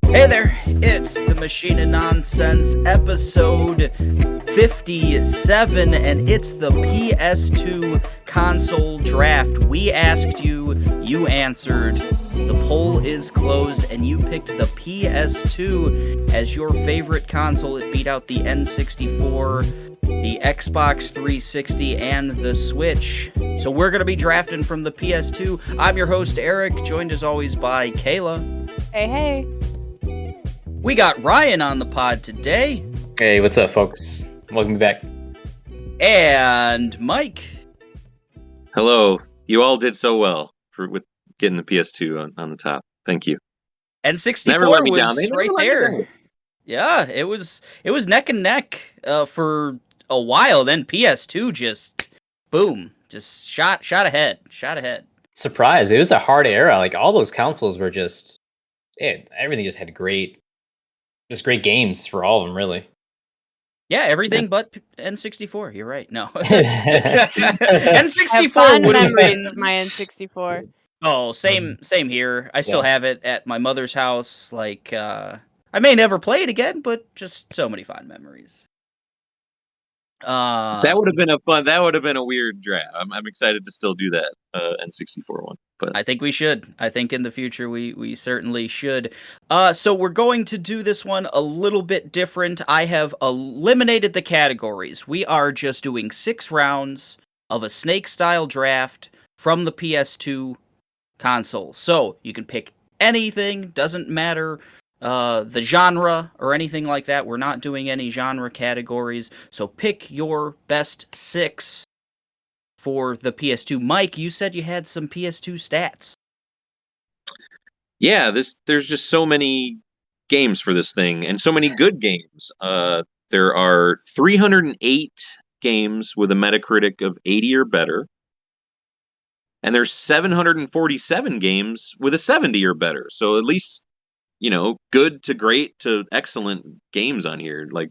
Hey there, it's the Machine of Nonsense, episode 57, and it's the PS2 console draft. We asked you, you answered, the poll is closed, and you picked the PS2 as your favorite console. It beat out the N64, the Xbox 360, and the Switch. So we're going to be drafting from the PS2. I'm your host, Eric, joined as always by Kayla. Hey. We got Ryan on the pod today. Hey, what's up, folks? Welcome back. And Mike. Hello. You all did so well with getting the PS2 on the top. Thank you. And 64 never let me was down. They never right let me there. down. Yeah, it was neck and neck for a while. Then PS2 just boom, just shot ahead. Surprise! It was a hard era. Like all those consoles were just, everything just had great games for all of them, really. Yeah, everything but N64. You're right. No, N64 N64 would have memories been of my N64. Oh, same here. I still have it at my mother's house. Like, I may never play it again, but just so many fond memories. That would have been a weird draft. I'm excited to still do that N64 one. But I think we should. I think in the future we certainly should. So we're going to do this one a little bit different. I have eliminated the categories. We are just doing 6 rounds of a snake-style draft from the PS2 console. So you can pick anything, doesn't matter the genre or anything like that. We're not doing any genre categories. So pick your best 6 for the PS2. Mike, you said you had some PS2 stats. yeah, there's just so many games for this thing and so many good games. There are 308 games with a Metacritic of 80 or better. And there's 747 games with a 70 or better. So at least, good to great to excellent games on here. Like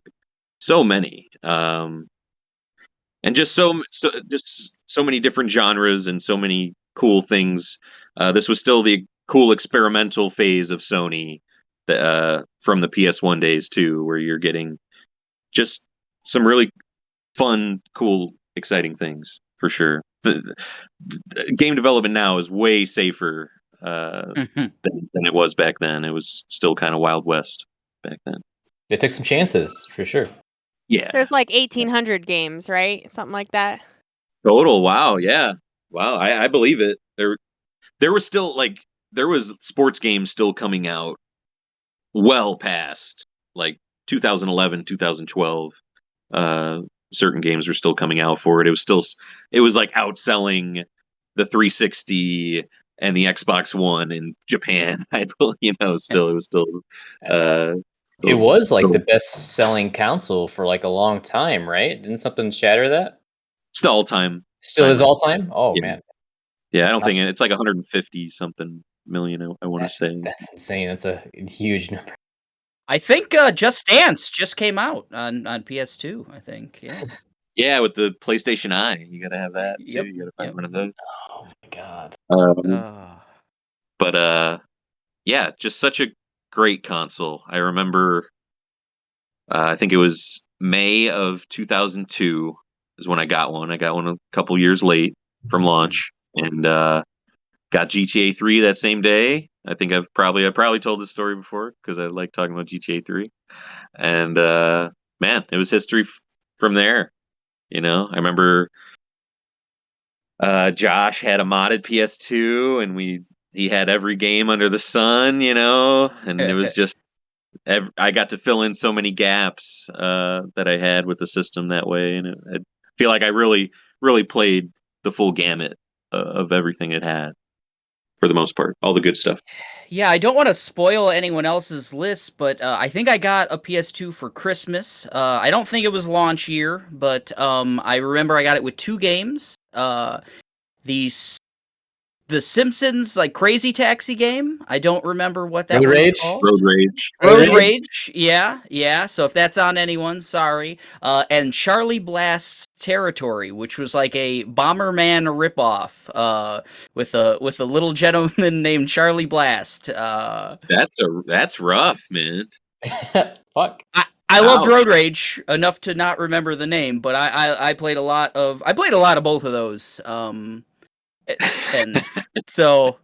so many. And just so many different genres and so many cool things. This was still the cool experimental phase of Sony from the PS1 days too, where you're getting just some really fun, cool, exciting things for sure. The game development now is way safer than it was back then. It was still kind of Wild West back then. They took some chances for sure. Yeah. There's like 1,800 games, right? Something like that. Total. Wow. Yeah. Wow. I believe it. There was still there was sports games still coming out well past like 2011, 2012. Certain games were still coming out for it. It was like outselling the 360 and the Xbox One in Japan. It was still. It was like the best-selling console for like a long time, right? Didn't something shatter that? Still all time. Still is all time? Oh Yeah. man. Yeah, I don't think it's like 150 something million. I want to say that's insane. That's a huge number. I think Just Dance just came out on PS2, I think. Yeah. Yeah, with the PlayStation Eye. You got to have that, too. Yep, You got to find one of those. Oh, my God. But, yeah, just such a great console. I remember, I think it was May of 2002 is when I got one. I got one a couple years late from launch. And got GTA 3 that same day. I think I probably told this story before because I like talking about GTA 3. And man, it was history from there. I remember Josh had a modded PS2, and he had every game under the sun. And it was just I got to fill in so many gaps that I had with the system that way, and I feel like I really played the full gamut of everything it had. For the most part, all the good stuff. Yeah, I don't want to spoil anyone else's list, but I think I got a PS2 for Christmas. I don't think it was launch year, but I remember I got it with 2 games. The Simpsons Crazy Taxi game. I don't remember what that was called. Road Rage. Yeah. So if that's on anyone, sorry. And Charlie Blast's Territory, which was like a Bomberman ripoff, with a little gentleman named Charlie Blast. That's rough, man. Fuck. I loved Ouch. Road Rage enough to not remember the name, but I played a lot of both of those. And so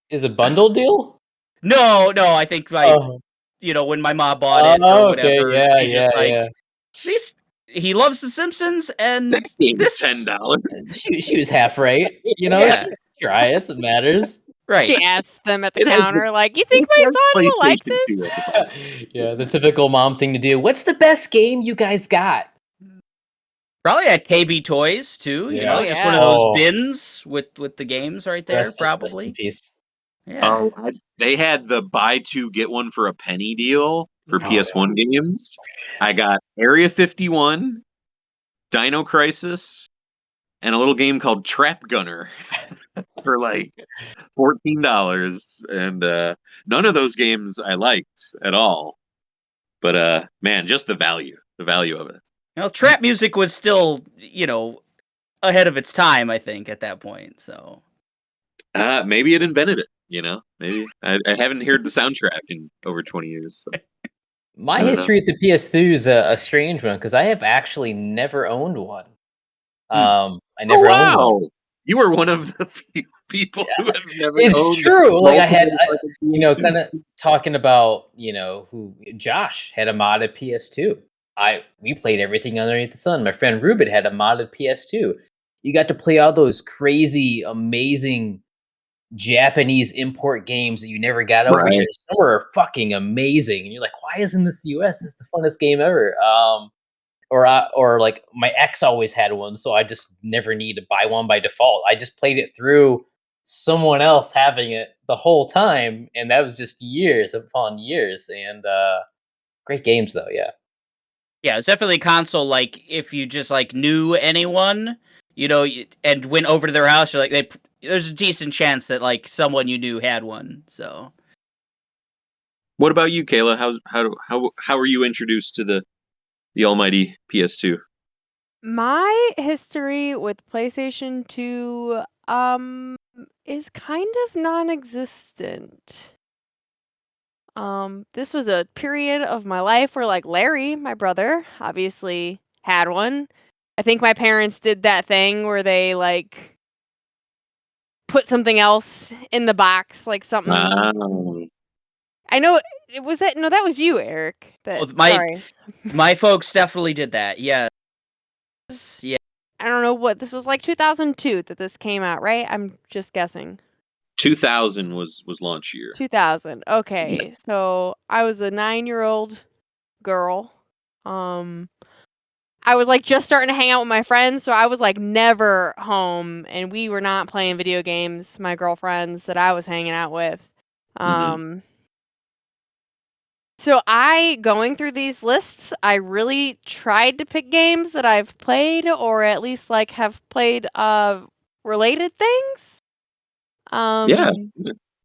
Is a bundle deal? no, I think Oh, when my mom bought it or okay, whatever, yeah, she just yeah. at least he loves The Simpsons and That game's this $10. She was half right. Yeah. She tried. That's what matters. right. She asked them at the It has counter, like, "You think my It son has will like PlayStation this?" 2 at the bottom. Yeah, the typical mom thing to do. What's the best game you guys got? Probably at KB Toys too. Yeah. Just one of Oh, those yeah. bins with the games right there. Rest in Probably. peace. Yeah. They had the buy two get one for a penny deal for Oh, PS1 games. I got Area 51, Dino Crisis, and a little game called Trap Gunner for like $14. And none of those games I liked at all. But man, just the value of it. Trap music was still ahead of its time, I think, at that point. So Maybe it invented it. Maybe I haven't heard the soundtrack in over 20 years. So. My I don't know. history with the PS2 is a strange one because I have actually never owned one. I never owned one. You were one of the few people who have never It's owned true. Like I had, multiple PS2. kind of talking about, who Josh had a modded PS2. We played everything underneath the sun. My friend Ruben had a modded PS2. You got to play all those crazy, amazing Japanese import games that you never got over Right. here. Some were fucking amazing, and you're like, why isn't this US? This is the funnest game ever. Or like my ex always had one, so I just never need to buy one by default. I just played it through someone else having it the whole time, and that was just years upon years. And great games though, yeah. yeah, it's definitely a console. Like if you just knew anyone, and went over to their house, you're like there's a decent chance that someone you knew had one. So What about you, Kayla? How were you introduced to the almighty PS2? my history with PlayStation 2 is kind of non-existent. This was a period of my life where Larry, my brother, obviously had one. I think my parents did that thing where they put something else in the box, like something. I know it was that. No, that was you, Eric. Sorry. my folks definitely did that. Yeah. Yeah. I don't know what this was 2002 that this came out, right? I'm just guessing. 2000 was launch year. 2000. Okay, so I was a 9-year-old girl. I was just starting to hang out with my friends, so I was never home, and we were not playing video games. My girlfriends that I was hanging out with. So going through these lists, I really tried to pick games that I've played, or at least have played related things. Yeah.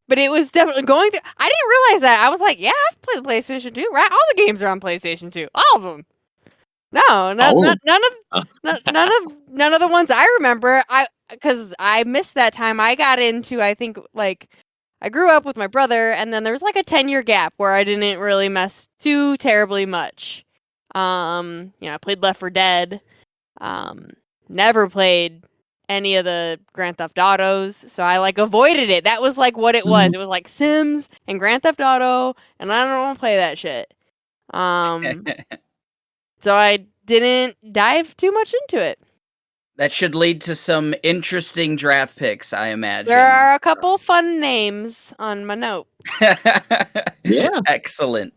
But it was definitely going through. I didn't realize that. I was like, yeah, I've played PlayStation 2, right? All the games are on PlayStation 2, all of them. No, none of the ones I remember. Because I missed that time. I got into, I think, I grew up with my brother, and then there was a 10-year gap where I didn't really mess too terribly much. I played Left 4 Dead. Never played any of the Grand Theft Autos, so I avoided it. That was what it was. It was Sims and Grand Theft Auto, and I don't want to play that shit. So I didn't dive too much into it. That should lead to some interesting draft picks, I imagine. There are a couple fun names on my note. Yeah. Excellent.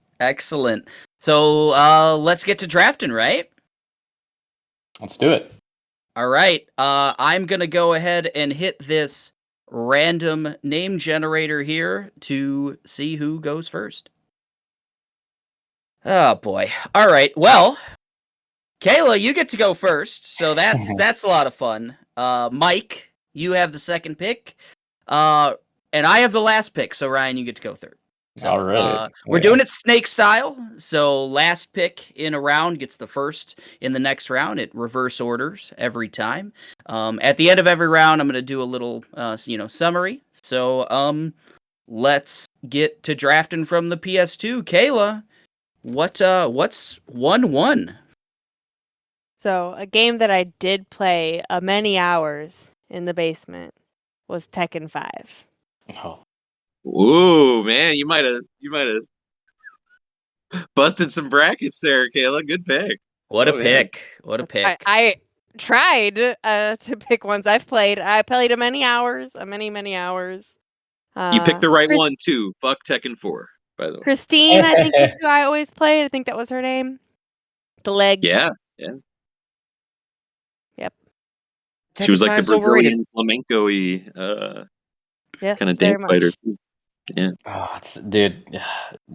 So let's get to drafting, right? Let's do it. All right. I'm going to go ahead and hit this random name generator here to see who goes first. Oh, boy. All right. Well, Kayla, you get to go first, so that's a lot of fun. Mike, you have the second pick. And I have the last pick, so Ryan, you get to go third. So All right. we're doing it snake style. So last pick in a round gets the first in the next round. It reverse orders every time. At the end of every round, I'm going to do a little, summary. So let's get to drafting from the PS2. Kayla, what's 1-1? So a game that I did play many hours in the basement was Tekken 5. Oh, Ooh, man, you might have busted some brackets there, Kayla. Good pick. What a Oh, man. pick. What a pick. I tried to pick ones I've played. I played many hours, many hours. You picked the right Chris- one too. Buck Tekken 4, by the way. Christine, I think, is who I always played. I think that was her name. The legs. Yeah. Yep. She was like the Tekken's overrated. Brazilian flamenco-y Yes, kind of very dance fighter. much. Yeah. oh, dude.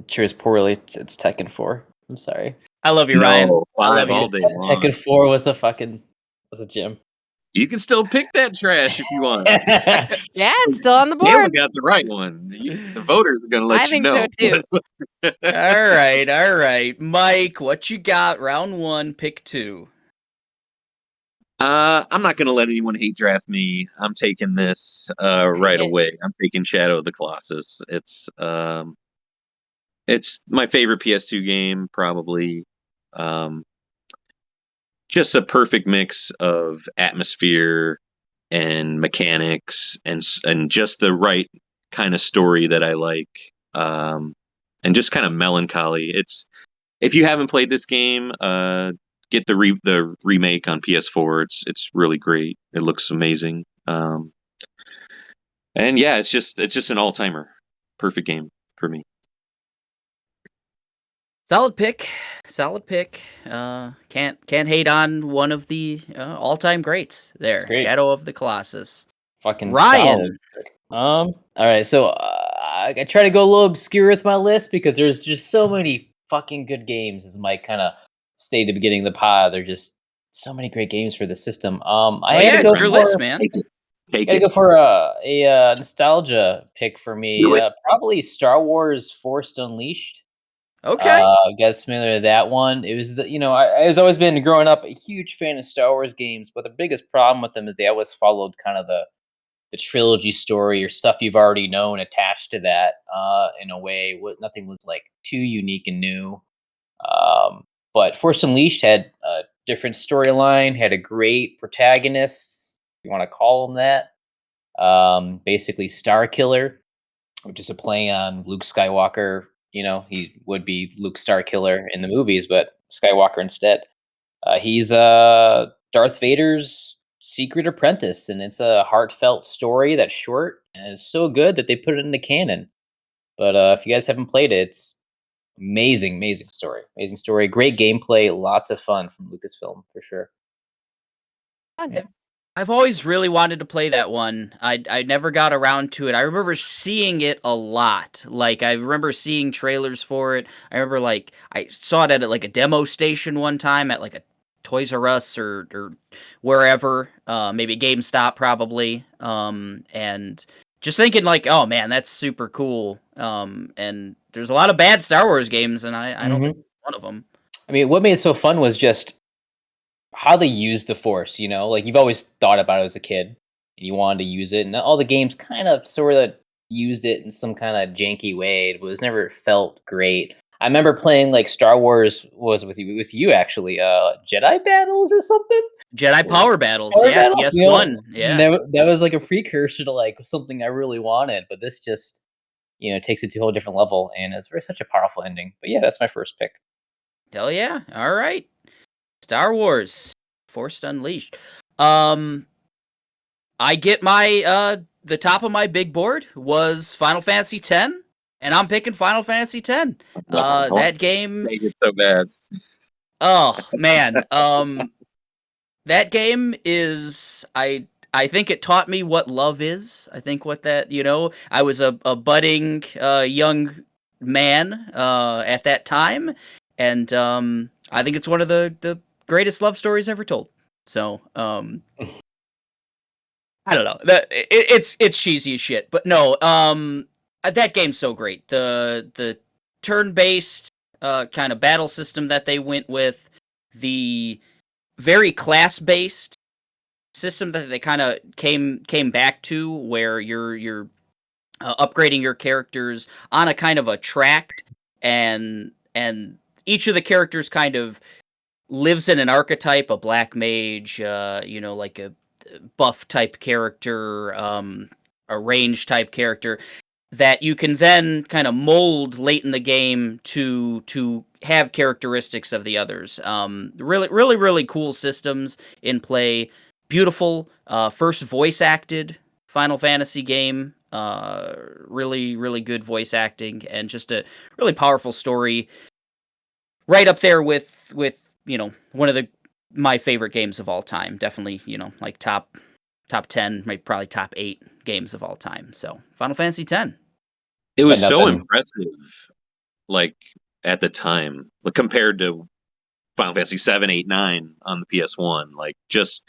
Cheers poorly. It's Tekken 4. I'm sorry. I love you, Ryan. No, I love 5 all you. day long. Tekken 4 was a gem. You can still pick that trash if you want. Yeah, it's still on the Kayla board. got the right one. The voters are going to let I you think know. so too. All right. Mike, what you got? Round 1, pick 2. I'm not going to let anyone hate draft me. I'm taking this right away. I'm taking Shadow of the Colossus. It's my favorite PS2 game, probably. Just a perfect mix of atmosphere and mechanics and just the right kind of story that I like. And just kind of melancholy. If you haven't played this game, get the remake on PS4. It's really great. It looks amazing. And yeah, it's just an all timer. Perfect game for me. Solid pick. Can't hate on one of the all-time greats there. great. Shadow of the Colossus. Fucking Ryan. solid. All right. So I try to go a little obscure with my list because there's just so many fucking good games, as Mike kind of stated at the beginning of the pod. There're just so many great games for the system. I had to go it's your for, list, man. Take gotta it. go for a nostalgia pick for me. Do it. Probably Star Wars Force Unleashed. Okay. Guys familiar with that one? It was I was always been growing up a huge fan of Star Wars games, but the biggest problem with them is they always followed kind of the trilogy story or stuff you've already known attached to that. In a way, nothing was like too unique and new. But Force Unleashed had a different storyline, had a great protagonist. If you want to call him that? Basically, Star Killer, which is a play on Luke Skywalker. He would be Luke Starkiller in the movies, but Skywalker instead. He's Darth Vader's secret apprentice, and it's a heartfelt story that's short and it's so good that they put it into canon. But if you guys haven't played it, it's amazing story, great gameplay, lots of fun from Lucasfilm for sure. Fun. Yeah. I've always really wanted to play that one. I never got around to it. I remember seeing it a lot. Like, I remember seeing trailers for it. I remember, like, I saw it at, like, a demo station one time at, like, a Toys R Us or wherever. Maybe GameStop, probably. And just thinking, like, oh, man, that's super cool. And there's a lot of bad Star Wars games, and I don't think one of them. I mean, what made it so fun was just how they used the Force. Like you've always thought about it as a kid, and you wanted to use it, and all the games kind of sort of used it in some kind of janky way. It was never felt great. I remember playing like Star Wars was with you actually, Jedi battles or something. Jedi Power Battles, Power yeah, battles, PS1, yeah. That was like a precursor to like something I really wanted, but this just takes it to a whole different level, and it's such a powerful ending. But yeah, that's my first pick. Hell yeah! All right, Star Wars Force Unleashed. I get my the top of my big board was Final Fantasy X, and I'm picking Final Fantasy X. That game. Make it so bad. Oh man, that game is I think it taught me what love is. I think what that I was a budding young man at that time, and I think it's one of the greatest love stories ever told. So I don't know. It's cheesy as shit, but no. That game's so great. The turn-based kind of battle system that they went with, the very class-based system that they kind of came back to, where you're upgrading your characters on a kind of a track, and each of the characters kind of lives in an archetype, a black mage, like a buff type character, a range type character that you can then kind of mold late in the game to have characteristics of the others. Really cool systems in play. Beautiful, first voice acted Final Fantasy game. Really good voice acting, and just a really powerful story. Right up there with one of my favorite games of all time. Definitely, like top 10, maybe probably top 8 games of all time. So Final Fantasy X. It Got was so nothing. impressive, like at the time, like, compared to Final Fantasy 7, 8, 9 on the PS1. Like, just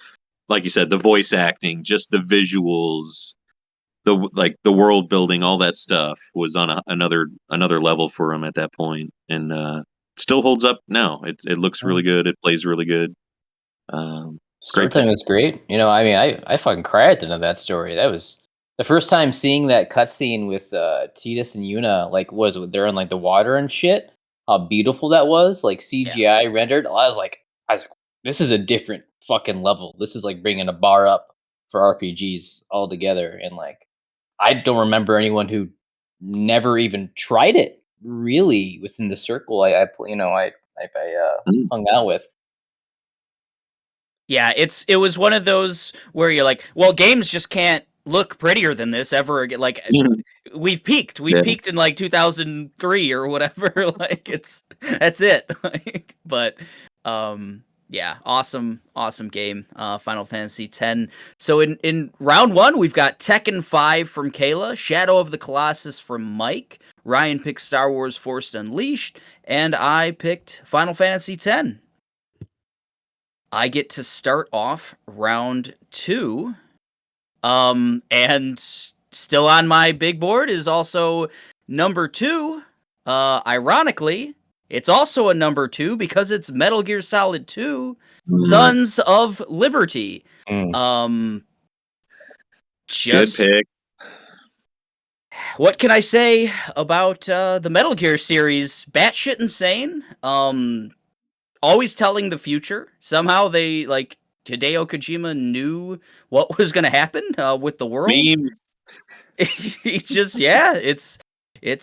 like you said, the voice acting, just the visuals, the world building, all that stuff was on another level for him at that point, and still holds up now. It looks really good. It plays really good. Great Storytelling pick. was great. I mean, I fucking cried at the end of that story. That was the first time seeing that cutscene with Tidus and Yuna. Like, they're in like the water and shit. How beautiful that was, like CGI rendered. I was like, this is a different fucking level. This is like bringing a bar up for RPGs altogether. And like, I don't remember anyone who never even tried it really within the circle I Mm. hung out with. Yeah, it was one of those where you're like, well, games just can't look prettier than this ever again. Like, we've peaked. We've Yeah. peaked in like 2003 or whatever. Like, that's it. Like, but yeah, awesome game. Final Fantasy X. So in round 1, we've got Tekken 5 from Kayla, Shadow of the Colossus from Mike. Ryan picked Star Wars Force Unleashed, and I picked Final Fantasy X. I get to start off round 2. And still on my big board is also number 2. Ironically, it's also a number 2 because it's Metal Gear Solid 2, Sons of Liberty. Mm. Good pick. What can I say about the Metal Gear series? Batshit insane. Always telling the future. Somehow they, like, Hideo Kojima knew what was going to happen with the world. Memes. It's just, yeah, it's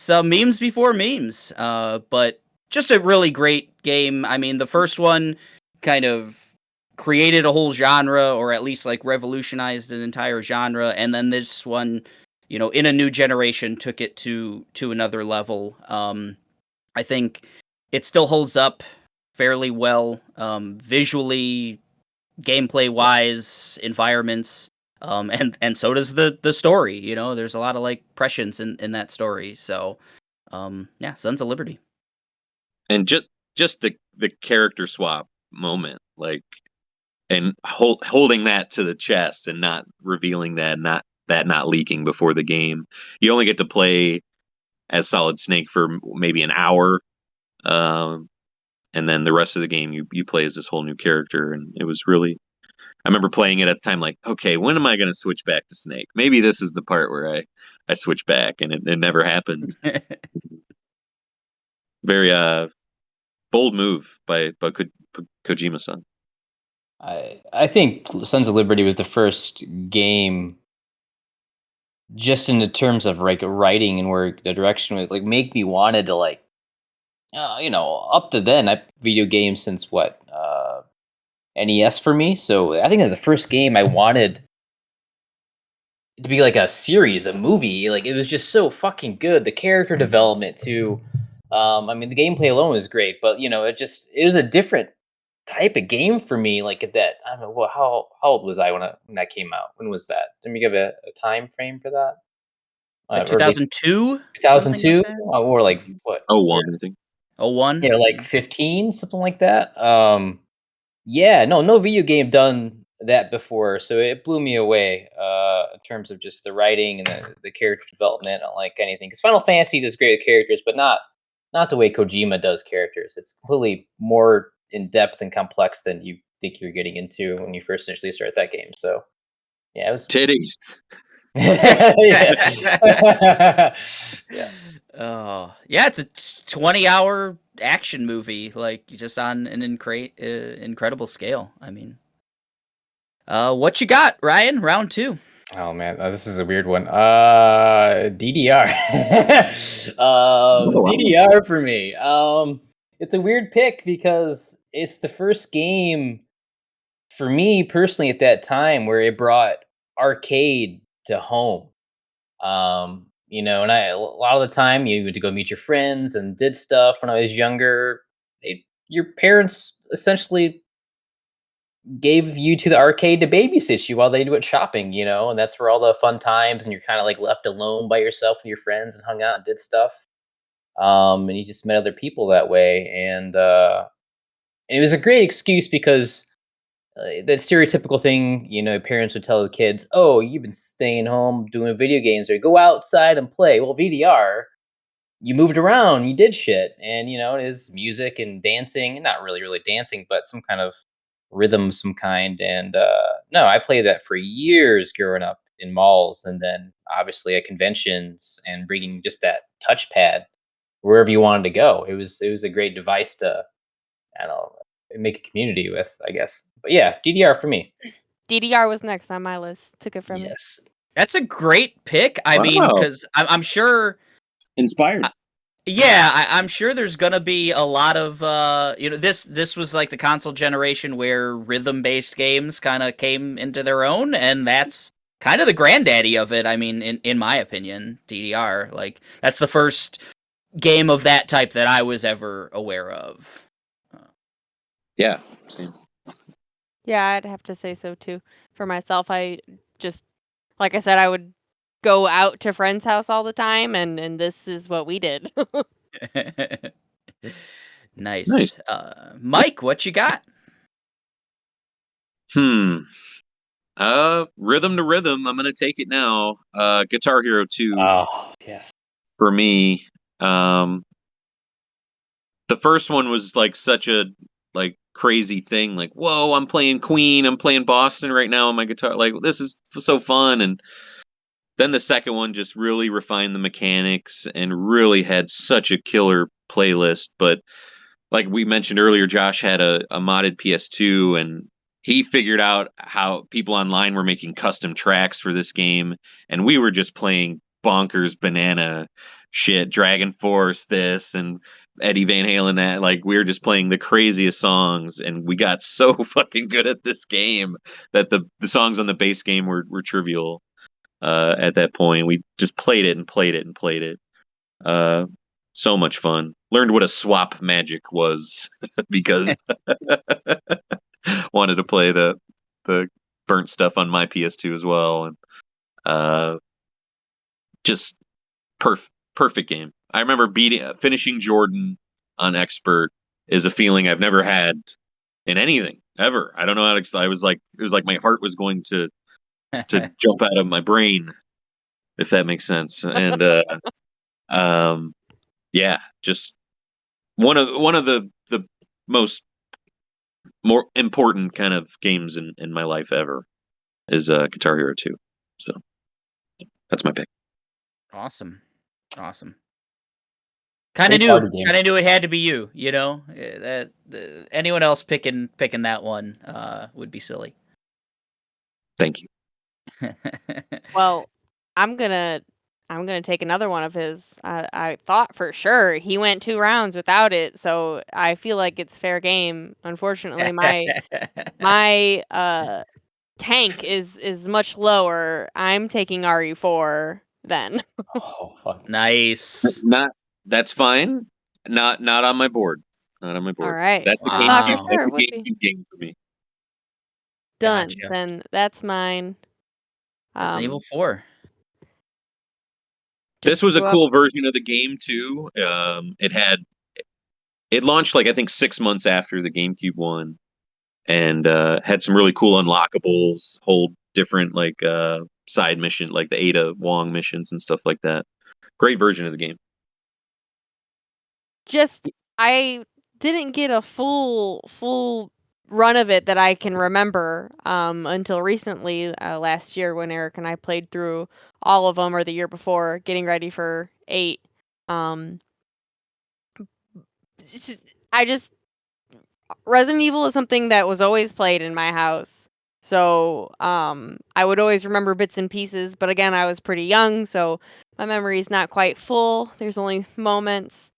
memes before memes. But just a really great game. I mean, the first one kind of created a whole genre, or at least like revolutionized an entire genre, and then this one, in a new generation, took it to another level. I think it still holds up fairly well, visually, gameplay wise, environments, and so does the story. There's a lot of like prescience in that story. So yeah, Sons of Liberty. And just the character swap moment, like, and holding that to the chest and not revealing that, not leaking before the game. You only get to play as Solid Snake for maybe an hour, and then the rest of the game you play as this whole new character, and it was really. I remember playing it at the time, like, okay, when am I going to switch back to Snake? Maybe this is the part where I switch back, and it never happened. Very bold move by Kojima-san. I think Sons of Liberty was the first game, just in the terms of like writing and where the direction was, like, make me wanted to, like, up to then I video games since what NES for me. So I think that's the first game I wanted to be like a series, a movie. Like, it was just so fucking good. The character development too. I mean, the gameplay alone was great, but it was a different type of game for me. Like, at that, I don't know, how old was I when that came out? When was that? Let me give a time frame for that. Like Or 2002, 2002, or like what? 01, I think. 01. Yeah, like 15, something like that. Yeah, no video game done that before, so it blew me away in terms of just the writing and the character development, unlike anything. Because Final Fantasy does great with characters, but not the way Kojima does characters. It's completely more in depth and complex than you think you're getting into when you first initially start that game. So yeah, it was. Titties. Yeah. Yeah. Oh, yeah, it's a 20-hour action movie, like just on an incredible scale. I mean, what you got, Ryan? Round 2. Oh man, this is a weird one. DDR. Oh, wow. DDR for me. It's a weird pick because it's the first game for me personally at that time where it brought arcade to home. And a lot of the time you had to go meet your friends and did stuff when I was younger. Your parents essentially gave you to the arcade to babysit you while they went shopping, and that's where all the fun times and you're kind of like left alone by yourself with your friends and hung out and did stuff. And you just met other people that way. And it was a great excuse because the stereotypical thing, parents would tell the kids, "Oh, you've been staying home doing video games, or go outside and play." Well, VDR, you moved around, you did shit, and it is music and dancing, not really dancing, but some kind of rhythm, of some kind. And no, I played that for years growing up in malls, and then obviously at conventions, and bringing just that touchpad wherever you wanted to go. It was a great device to, I don't know, make a community with, I guess. But yeah, DDR for me. DDR was next on my list. Took it from me. Yes. That's a great pick. I mean, Wow. because I'm sure. Inspired. Yeah, I'm sure there's gonna be a lot of this was like the console generation where rhythm-based games kind of came into their own, and that's kind of the granddaddy of it. I mean, in my opinion, DDR, like that's the first game of that type that I was ever aware of. Yeah. Same. Yeah, I'd have to say so too. For myself, I just, like I said, I would go out to friends' house all the time, and this is what we did. Nice. Nice. Mike, what you got? Rhythm to rhythm. I'm gonna take it now. Guitar Hero 2 Oh, yes. for me. The first one was like such a like crazy thing. Like, whoa, I'm playing Queen. I'm playing Boston right now on my guitar. Like, this is so fun. And then the second one just really refined the mechanics and really had such a killer playlist. But like we mentioned earlier, Josh had a modded PS2, and he figured out how people online were making custom tracks for this game, and we were just playing bonkers banana shit, Dragon Force this and Eddie Van Halen that. Like, we were just playing the craziest songs, and we got so fucking good at this game that the songs on the base game were trivial at that point. We just played it and played it and played it. So much fun. Learned what a swap magic was because wanted to play the burnt stuff on my PS2 as well, and just perfect game. I remember finishing Jordan on expert is a feeling I've never had in anything ever. I don't know how to. I was like, it was like my heart was going to jump out of my brain, if that makes sense. And yeah, just one of the most more important kind of games in my life ever is Guitar Hero 2. So that's my pick. Awesome. Great party game. Kind of knew it had to be you. That anyone else picking that one would be silly. Thank you. Well, I'm gonna take another one of his. I thought for sure he went 2 rounds without it, so I feel like it's fair game. Unfortunately, my tank is much lower. I'm taking RE4 then. Oh, fuck. Nice. That's fine. Not on my board. Not on my board. All right. That's a Wow. Thought for GameCube, sure that's it a would be. GameCube game for me. Done. Gotcha. Then that's mine. Resident Evil 4. This Just was a grew up. cool version of the game too. It launched like I think 6 months after the GameCube one, and had some really cool unlockables, whole different like side mission, like the Ada Wong missions and stuff like that. Great version of the game. Just I didn't get a full run of it that I can remember until recently, last year when Eric and I played through all of them, or the year before, getting ready for 8. Um, I just Resident Evil is something that was always played in my house. So, I would always remember bits and pieces, but again, I was pretty young, so my memory's not quite full. There's only moments.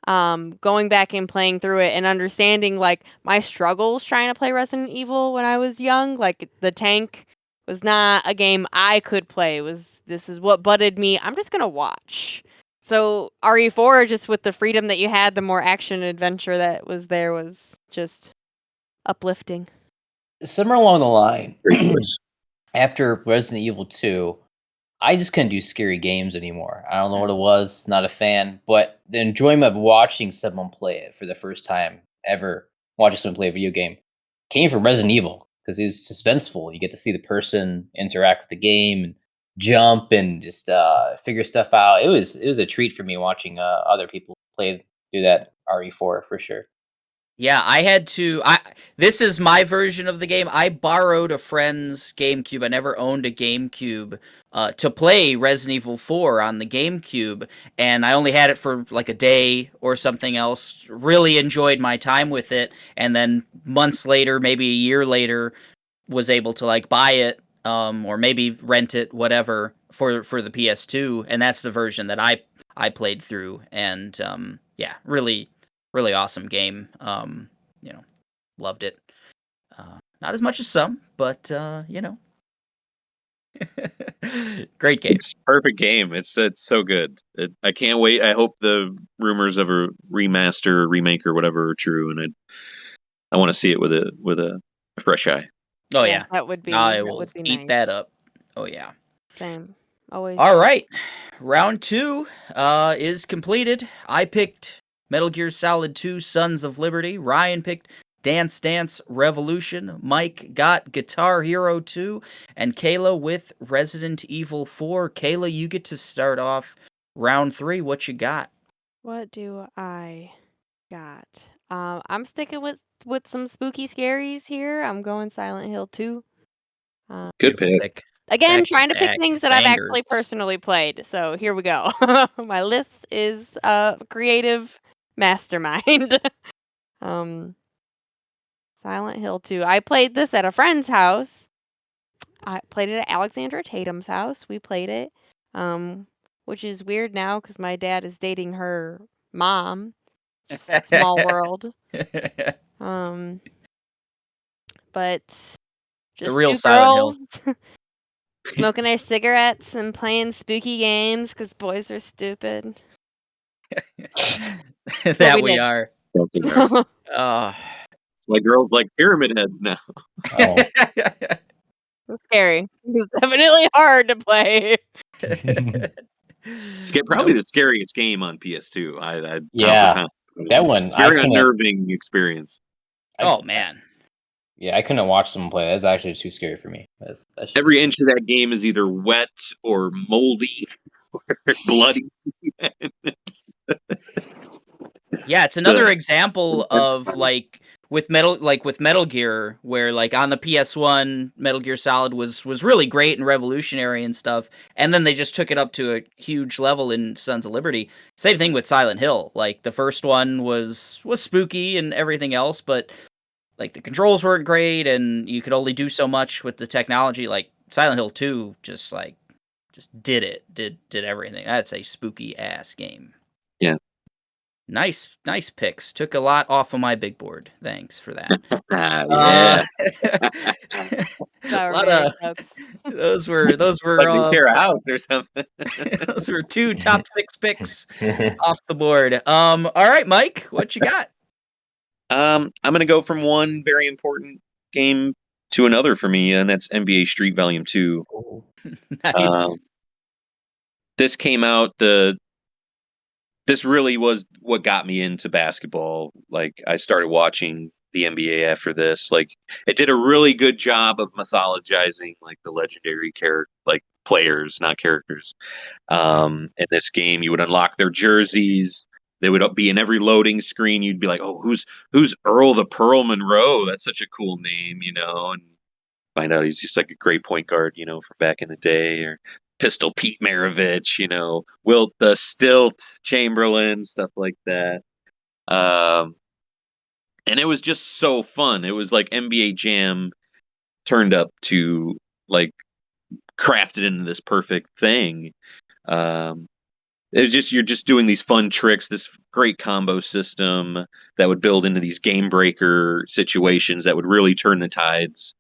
Going back and playing through it and understanding like my struggles trying to play Resident Evil when I was young, like the tank was not a game I could play. This is what butted me. I'm just gonna watch. So RE4, just with the freedom that you had, the more action adventure that was there, was just uplifting. Somewhere along the line, Great choice. after Resident Evil 2, I just couldn't do scary games anymore. I don't know what it was, not a fan, but the enjoyment of watching someone play it for the first time ever, watching someone play a video game, came from Resident Evil because it was suspenseful. You get to see the person interact with the game and jump and just figure stuff out. It was a treat for me watching other people do that RE4 for sure. Yeah, I had to. This is my version of the game. I borrowed a friend's GameCube. I never owned a GameCube to play Resident Evil 4 on the GameCube, and I only had it for like a day or something else. Really enjoyed my time with it, and then months later, maybe a year later, was able to like buy it, or maybe rent it, whatever, for the PS2, and that's the version that I played through, and yeah, really awesome game. Loved it. Not as much as some, but great game. It's a perfect game. It's so good. I can't wait. I hope the rumors of a remaster, remake, or whatever are true, and I want to see it with a fresh eye. Oh yeah, that would be I that will would be eat nice. that up. Oh yeah. Same. Always. All right, round 2 is completed. I picked Metal Gear Solid 2: Sons of Liberty. Ryan picked Dance Dance Revolution. Mike got Guitar Hero 2, and Kayla with Resident Evil 4. Kayla, you get to start off round 3. What you got? What do I got? I'm sticking with some spooky scaries here. I'm going Silent Hill 2. Good Beautiful pick. Again, Back to trying to pick back things that I've actually bangers. personally played. So here we go. My list is creative mastermind. um, Silent Hill 2. I played this at a friend's house. I played it at Alexandra Tatum's house. We played it, which is weird now because my dad is dating her mom. Small world. But The just real two Silent Hill. girls smoking nice cigarettes and playing spooky games because boys are stupid. That we we did. are. Okay. Oh. Like girls like Pyramid Heads now. Oh. It was scary. It was definitely hard to play. Probably the scariest game on PS2. I Yeah, pound for pound. that one It's a very I couldn't. unnerving experience. Oh man. Yeah, I couldn't watch someone play. That's actually too scary for me. That's Every inch of that game is either wet or moldy or bloody. Yeah, it's another example of with Metal Gear, where like on the PS1, Metal Gear Solid was really great and revolutionary and stuff, and then they just took it up to a huge level in Sons of Liberty. Same thing with Silent Hill. Like the first one was spooky and everything else, but like the controls weren't great and you could only do so much with the technology. Like Silent Hill 2 just did it. Did everything. That's a spooky ass game. Yeah. Nice picks. Took a lot off of my big board. Thanks for that. Yeah. A lot of those were Like they share a house or something. those were 2 top 6 picks off the board. All right, Mike, what you got? I'm gonna go from one very important game to another for me, and that's NBA Street Volume 2. Nice. This came out this really was what got me into basketball. Like I started watching the NBA after this. Like, it did a really good job of mythologizing like the legendary players, not characters. In this game, you would unlock their jerseys. They would be in every loading screen. You'd be like, "Oh, who's Earl the Pearl Monroe? That's such a cool name," and find out he's just like a great point guard, from back in the day, or Pistol Pete Maravich, Wilt the Stilt Chamberlain, stuff like that. Um, and it was just so fun. It was like NBA Jam turned up to like crafted into this perfect thing. Um, you're just doing these fun tricks, this great combo system that would build into these game breaker situations that would really turn the tides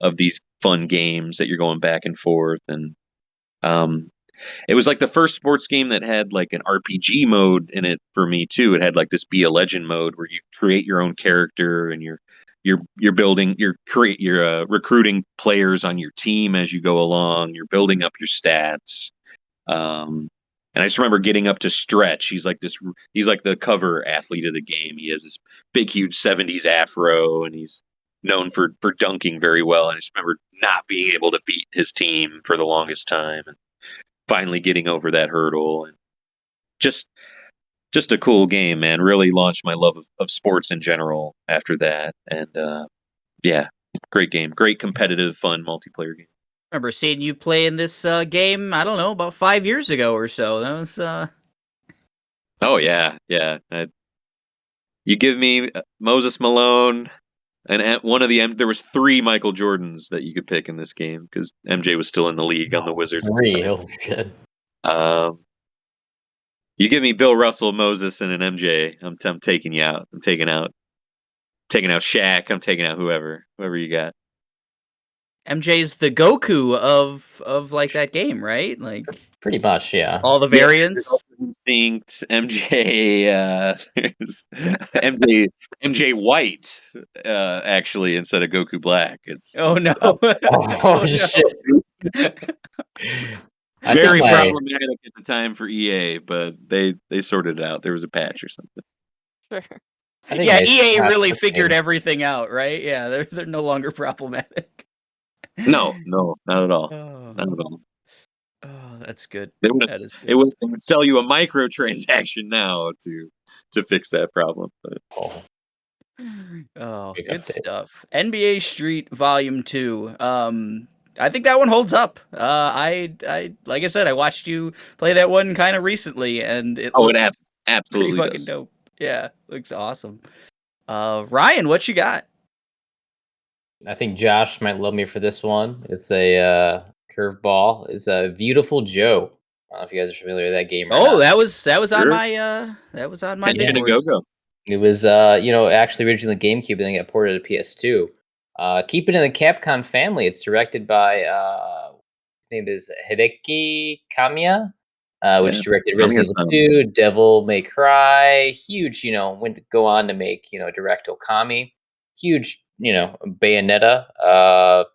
of these fun games that you're going back and forth. And um, it was like the first sports game that had like an RPG mode in it for me too. It had like this Be a Legend mode where you create your own character and you're recruiting players on your team as you go along. You're building up your stats. And I just remember getting up to Stretch. He's like the cover athlete of the game. He has this big, huge '70s afro, and he's known for dunking very well. And I just remember not being able to beat his team for the longest time, and finally getting over that hurdle. And just a cool game, man. Really launched my love of sports in general after that. And yeah, great game, great competitive, fun multiplayer game. Remember seeing you play in this game, I don't know, about 5 years ago or so. That was Oh yeah. You give me Moses Malone and there was 3 Michael Jordans that you could pick in this game because MJ was still in the league on the Wizards. 3, oh shit. You give me Bill Russell, Moses, and an MJ. I'm taking you out. I'm taking out Shaq. I'm taking out whoever you got. MJ's the Goku of like that game, right? Like Pretty much, yeah. all the variants. Instinct, MJ, MJ White, actually, instead of Goku Black. Oh no! Oh shit! Very problematic at the time for EA, but they sorted it out. There was a patch or something. Sure. Yeah, EA really figured everything out, right? Yeah, they're no longer problematic. No, not at all. Oh. Not at all. Oh, that's good. It would sell you a microtransaction now to fix that problem. But. Oh, good stuff. NBA Street Volume 2. I think that one holds up. I like I said, I watched you play that one kind of recently, and it looks absolutely pretty fucking dope. Yeah, looks awesome. Ryan, what you got? I think Josh might love me for this one. It's a curveball. It's a Beautiful Joe. I don't know if you guys are familiar with that game. That was on my big board. Go. It was actually originally GameCube, then it got ported to PS2. Keep it in the Capcom family. It's directed by his name is Hideki Kamiya, which directed Resident Evil 2, Devil May Cry. Huge, went to go on to make direct Okami. Huge, Bayonetta,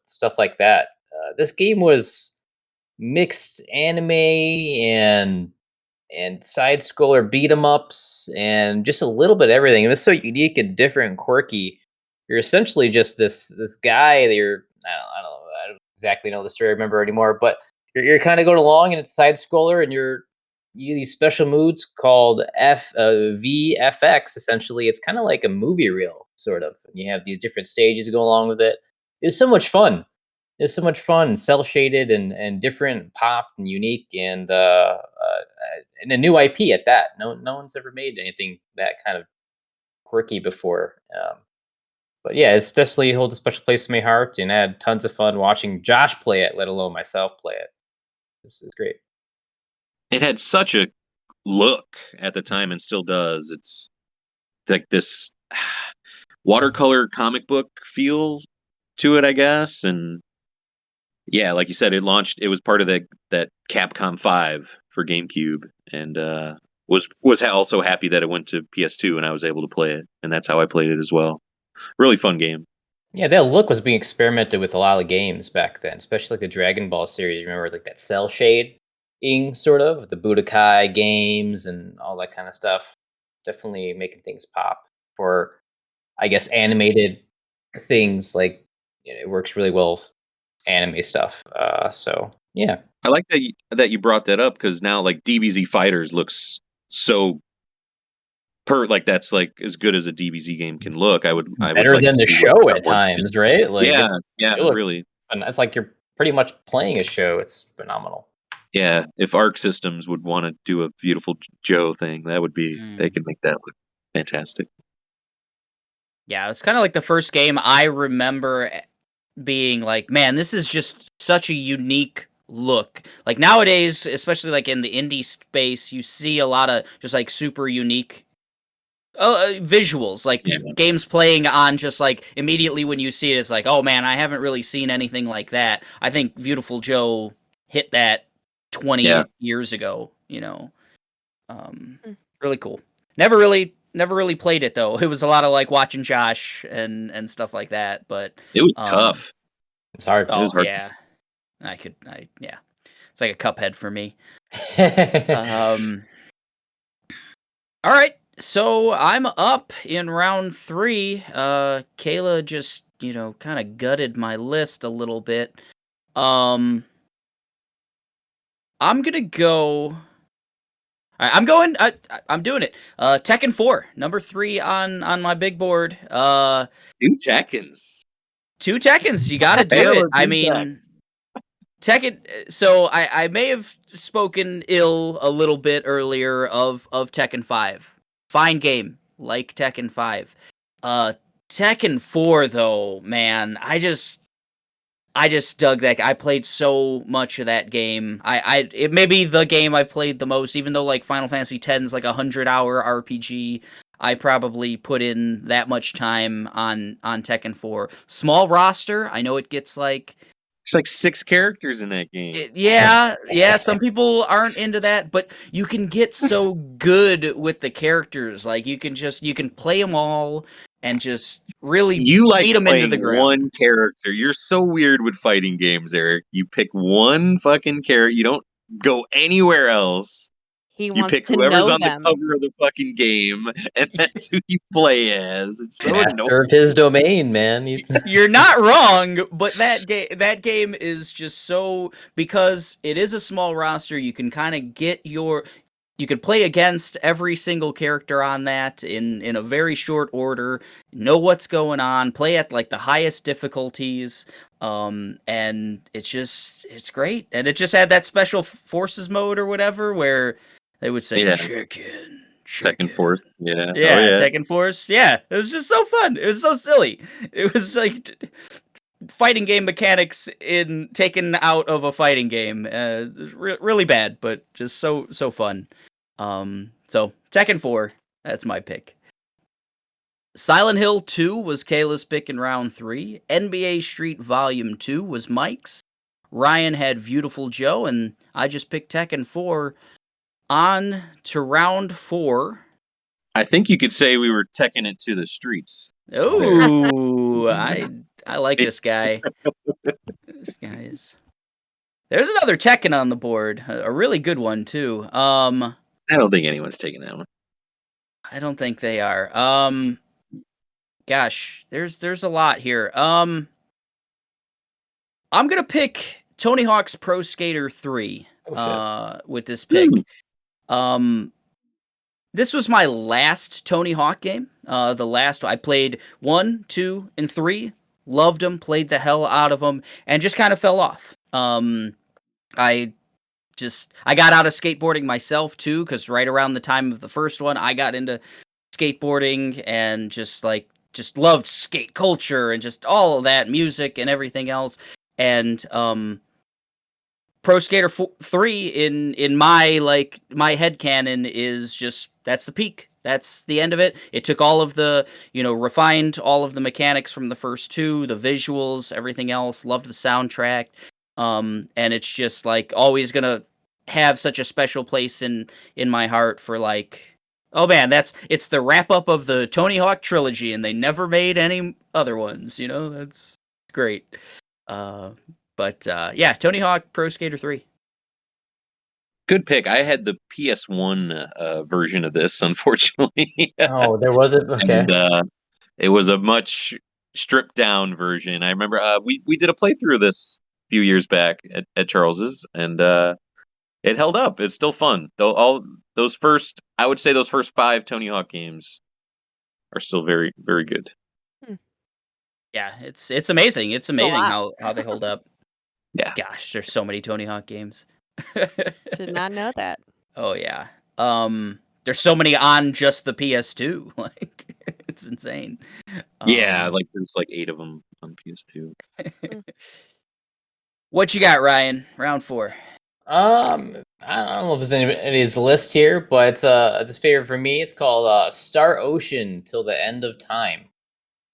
stuff like that. This game was mixed anime and side scroller beat 'em ups and just a little bit of everything. It was so unique and different and quirky. You're essentially just this guy that I don't exactly know the story I remember anymore, but you're kind of going along and it's side scroller and you do these special moves called VFX. Essentially, it's kind of like a movie reel, sort of. And you have these different stages to go along with it. It was so much fun. It's so much fun, cell shaded and different, popped and unique, and a new IP at that. No one's ever made anything that kind of quirky before. But yeah, it's definitely holds a special place in my heart, and I had tons of fun watching Josh play it, let alone myself play it. This is great. It had such a look at the time, and still does. It's like this watercolor comic book feel to it, I guess, and. Yeah, like you said, it was part of that Capcom 5 for GameCube, and was also happy that it went to PS2 and I was able to play it, and that's how I played it as well. Really fun game. Yeah, that look was being experimented with a lot of games back then, especially like the Dragon Ball series. Remember, like that cell shading sort of the Budokai games and all that kind of stuff. Definitely making things pop for I guess, animated things. Like, it works really well with anime stuff. So yeah. I like that you brought that up, because now like DBZ Fighters looks so like that's like as good as a DBZ game can look. I would Better like to than the see what show that at works times, in. right? Like, Yeah, it looks, really. and it's like you're pretty much playing a show. It's phenomenal. Yeah, if Arc Systems would want to do a beautiful Joe thing, that would be they can make that look fantastic. Yeah, it was kind of like the first game I remember being like, man, this is just such a unique look. Like nowadays, especially like in the indie space, you see a lot of just like super unique visuals, like games playing on just like immediately when you see it, it's like, oh man, I haven't really seen anything like that. I think Beautiful Joe hit that 20 years ago, really cool. Never really played it though. It was a lot of like watching Josh and stuff like that, but it was tough. It's hard. Oh, it was hard. yeah. Yeah. It's like a Cuphead for me. All right. So I'm up in round 3. Kayla just, kind of gutted my list a little bit. I'm gonna go. I'm going. I'm doing it. Tekken 4, number 3 on my big board. 2 Tekkens. 2 Tekkens. You gotta do it. I mean, Tekken. So I may have spoken ill a little bit earlier of Tekken 5. Fine game, like Tekken 5. Tekken 4 though, man, I just dug that. I played so much of that game. It may be the game I've played the most, even though like Final Fantasy X is like 100-hour RPG. I probably put in that much time on Tekken 4. Small roster. I know it gets like There's like 6 characters in that game. yeah. Some people aren't into that, but you can get so good with the characters. Like you can play them all and just really beat them into the ground. One character. You're so weird with fighting games, Eric. You pick one fucking character. You don't go anywhere else. He You wants pick to whoever's know on them. the cover of the fucking game, and that's who you play as. It's so Master annoying. of his domain, man. You're not wrong, but that game is just so, because it is a small roster. You can kind of you could play against every single character on that in a very short order, know what's going on, play at like the highest difficulties, and it's great. And it just had that special forces mode or whatever where they would say chicken. Tekken Force, yeah, yeah. Tekken Force, yeah. It was just so fun. It was so silly. It was like fighting game mechanics taken out of a fighting game. Really bad, but just so fun. So Tekken 4, that's my pick. Silent Hill 2 was Kayla's pick in round 3. NBA Street Volume 2 was Mike's. Ryan had Beautiful Joe, and I just picked Tekken 4. On to round 4. I think you could say we were Tekken it to the streets. Oh, I like this guy. This guy's. There's another Tekken on the board, a really good one too. I don't think anyone's taking that one. I don't think they are. Gosh, there's a lot here. I'm gonna pick Tony Hawk's Pro Skater 3. With this pick. This was my last Tony Hawk game. The last I played 1, 2, and 3. Loved them, played the hell out of them, and just kind of fell off. I got out of skateboarding myself too, because right around the time of the first one, I got into skateboarding and just loved skate culture and just all of that music and everything else. And Pro Skater 3 in my headcanon is just, that's the peak. That's the end of it. It took all of the, refined all of the mechanics from the first 2, the visuals, everything else. Loved the soundtrack. And it's just like always gonna have such a special place in my heart for like, oh man, it's the wrap up of the Tony Hawk trilogy, and they never made any other ones. That's great. But yeah, Tony Hawk Pro Skater 3. Good pick. I had the PS1 version of this, unfortunately. Oh, there was it? Okay. And, It was a much stripped down version. I remember we did a playthrough of this a few years back at Charles's, and it held up. It's still fun. Though all those first, I would say those first 5 Tony Hawk games are still very, very good. Yeah, it's amazing. It's amazing lot. how they hold up. Yeah. Gosh, there's so many Tony Hawk games. Did not know that. Oh yeah. There's so many on just the PS2. Like it's insane. Yeah, like there's like 8 of them on PS2. What you got, Ryan? Round 4. I don't know if there's anybody's list here, but it's a favorite for me. It's called Star Ocean Till the End of Time,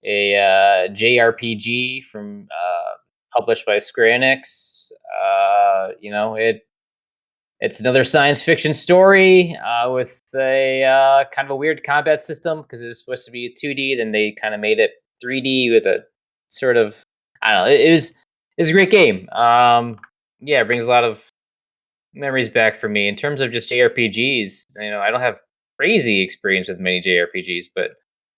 a JRPG from published by Square Enix. It's another science fiction story with a kind of a weird combat system because it was supposed to be 2D. Then they kind of made it 3D with a sort of, I don't know. It's a great game. Yeah, it brings a lot of memories back for me in terms of just JRPGs. I don't have crazy experience with many JRPGs, but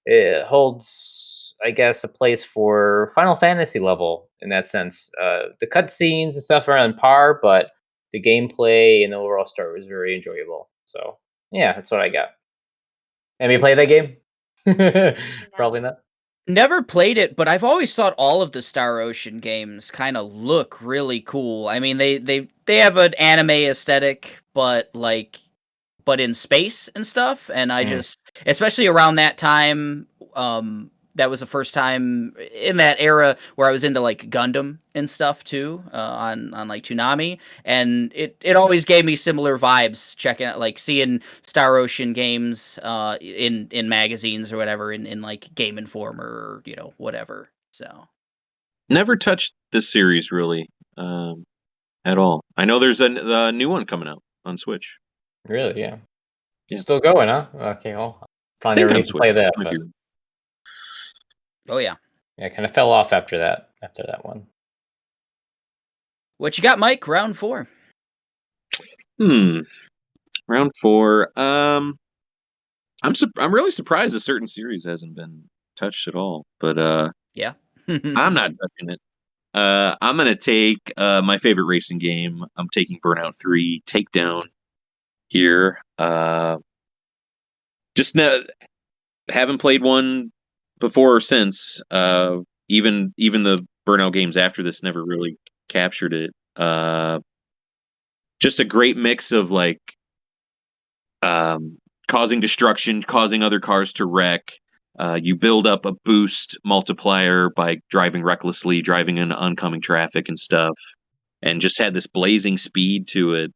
it holds, I guess, a place for Final Fantasy level in that sense. The cutscenes and stuff are on par, but the gameplay and the overall story was very enjoyable. So yeah, that's what I got. Anybody play that game? Probably not. Never played it, but I've always thought all of the Star Ocean games kind of look really cool. I mean, they have an anime aesthetic, but in space and stuff. And I just, especially around that time, that was the first time in that era where I was into like Gundam and stuff too, on like Toonami, and it always gave me similar vibes. Checking out, like seeing Star Ocean games in magazines or whatever, in like Game Informer or whatever. So Never touched this series really at all. I know there's a new one coming out on Switch. Really? Yeah. Yeah. Still going, huh? Okay, well, probably Think never on need to Switch. play that. Might But be- oh yeah. yeah, kind of fell off after that one. What you got, Mike? Round 4. Round 4. I'm really surprised a certain series hasn't been touched at all. But Yeah. I'm not touching it. I'm gonna take my favorite racing game. I'm taking Burnout 3 Takedown here. Haven't played one before or since. Even the Burnout games after this never really captured it. Just a great mix of like causing destruction, causing other cars to wreck. You build up a boost multiplier by driving recklessly, driving in oncoming traffic and stuff, and just had this blazing speed to it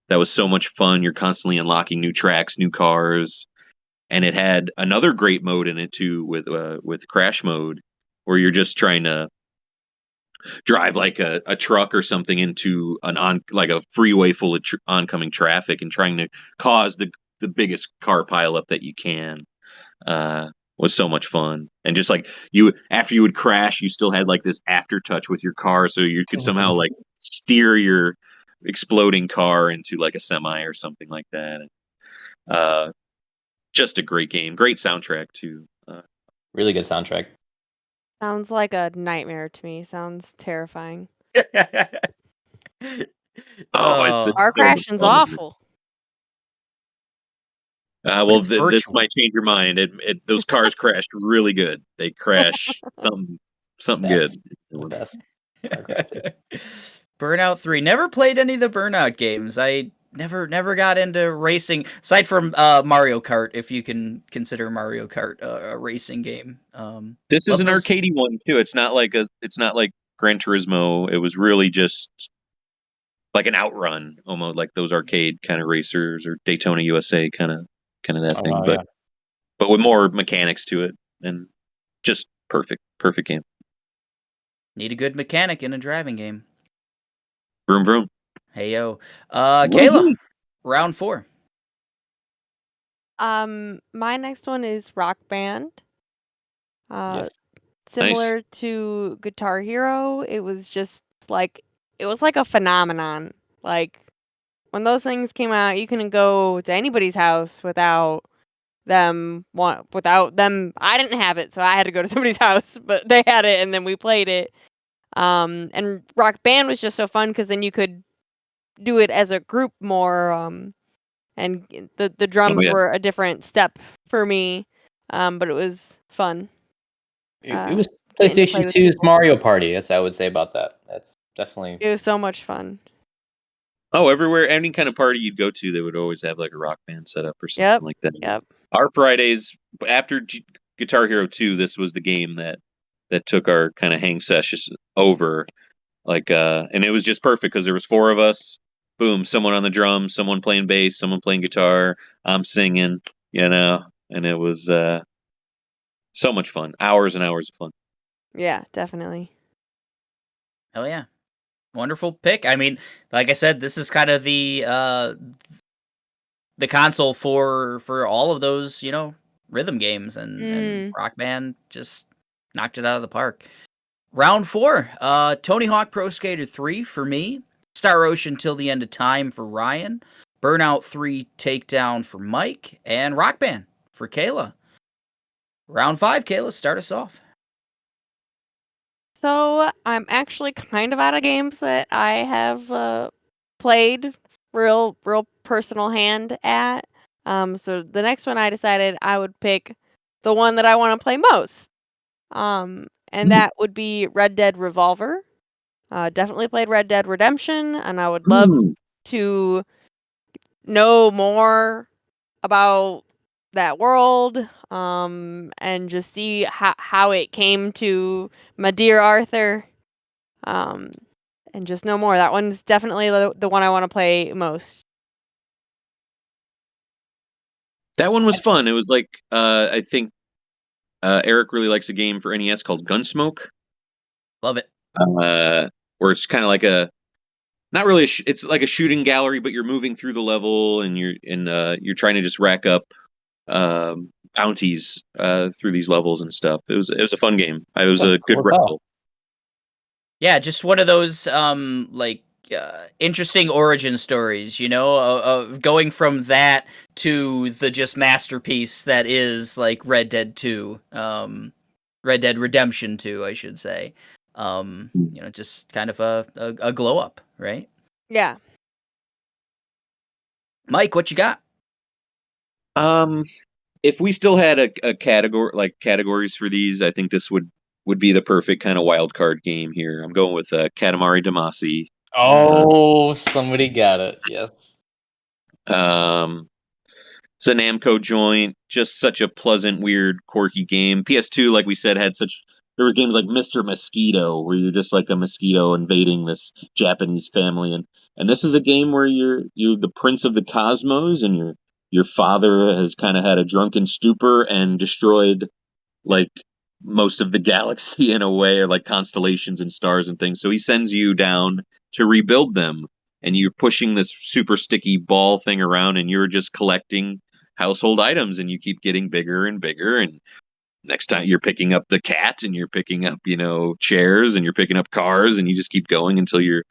that was so much fun. You're constantly unlocking new tracks, new cars, and it had another great mode in it too with crash mode, where you're just trying to drive like a truck or something into like a freeway full of oncoming traffic and trying to cause the biggest car pileup that you can. Was so much fun. And just like after you would crash, you still had like this aftertouch with your car, so you could somehow like steer your exploding car into like a semi or something like that. Just a great game, great soundtrack too. Really good soundtrack. Sounds like a nightmare to me. Sounds terrifying. Oh, Car crashing's awful. Well, it's this virtual. might change your mind. Those cars crashed really good. They crash something good. The best. Car crashes. Burnout 3. Never played any of the Burnout games. I never got into racing aside from Mario Kart, if you can consider Mario Kart a racing game. This is love an those- arcadey one too. It's not like Gran Turismo. It was really just like an outrun, almost like those arcade kind of racers or Daytona USA kind of that Oh, thing. wow, but yeah. but with more mechanics to it and just perfect game. Need a good mechanic in a driving game. Vroom vroom. Hey yo. Kayla, round 4. My next one is Rock Band. Yes. Similar to Guitar Hero, it was like a phenomenon. Like when those things came out, you couldn't go to anybody's house without without them. I didn't have it, so I had to go to somebody's house, but they had it, and then we played it. And Rock Band was just so fun because then you could do it as a group more. And the drums yeah. were a different step for me, but it was fun. It was Getting to play PlayStation with 2's people. Mario Party. That's what I would say about that. That's definitely. It was so much fun. Oh, everywhere, any kind of party you'd go to, they would always have like a Rock Band set up or something Yep. like that. Yep. Our Fridays after Guitar Hero 2, this was the game that took our kind of hang sessions over. Like, and it was just perfect because there was 4 of us. Boom, someone on the drums, someone playing bass, someone playing guitar. I'm singing, and it was so much fun. Hours and hours of fun. Yeah, definitely. Hell yeah. Wonderful pick. I mean, like I said, this is kind of the console for all of those, rhythm games, and Rock Band just knocked it out of the park. Round 4, Tony Hawk Pro Skater 3 for me, Star Ocean Till the End of Time for Ryan, Burnout 3 Takedown for Mike, and Rock Band for Kayla. Round 5, Kayla, start us off. So I'm actually kind of out of games that I have played real personal hand at. So the next one I decided I would pick the one that I want to play most. And that would be Red Dead Revolver. Definitely played Red Dead Redemption, and I would love to know more about that world, and just see how it came to my dear Arthur, and just know more. That one's definitely the one I want to play most. That one was fun. It was like I think Eric really likes a game for NES called Gunsmoke, Love it. where it's kind of like a not really it's like a shooting gallery, but you're moving through the level and you're trying to just rack up bounties through these levels and stuff. It was a fun game. It was a good rental. Yeah, just one of those interesting origin stories, of going from that to the just masterpiece that is like Red Dead 2, Red Dead Redemption 2, I should say. Just kind of a glow up, right? Yeah. Mike, what you got? If we still had a category like categories for these, I think this would be the perfect kind of wild card game here. I'm going with Katamari Damacy. Oh, somebody got it. Yes. It's a Namco joint, just such a pleasant, weird, quirky game. PS2, like we said, there were games like Mr. Mosquito, where you're just like a mosquito invading this Japanese family, and this is a game where you're the prince of the cosmos, and your father has kind of had a drunken stupor and destroyed like most of the galaxy in a way, or like constellations and stars and things. So he sends you down to rebuild them, and you're pushing this super sticky ball thing around, and you're just collecting household items, and you keep getting bigger and bigger. And next time you're picking up the cat, and you're picking up chairs, and you're picking up cars, and you just keep going until you're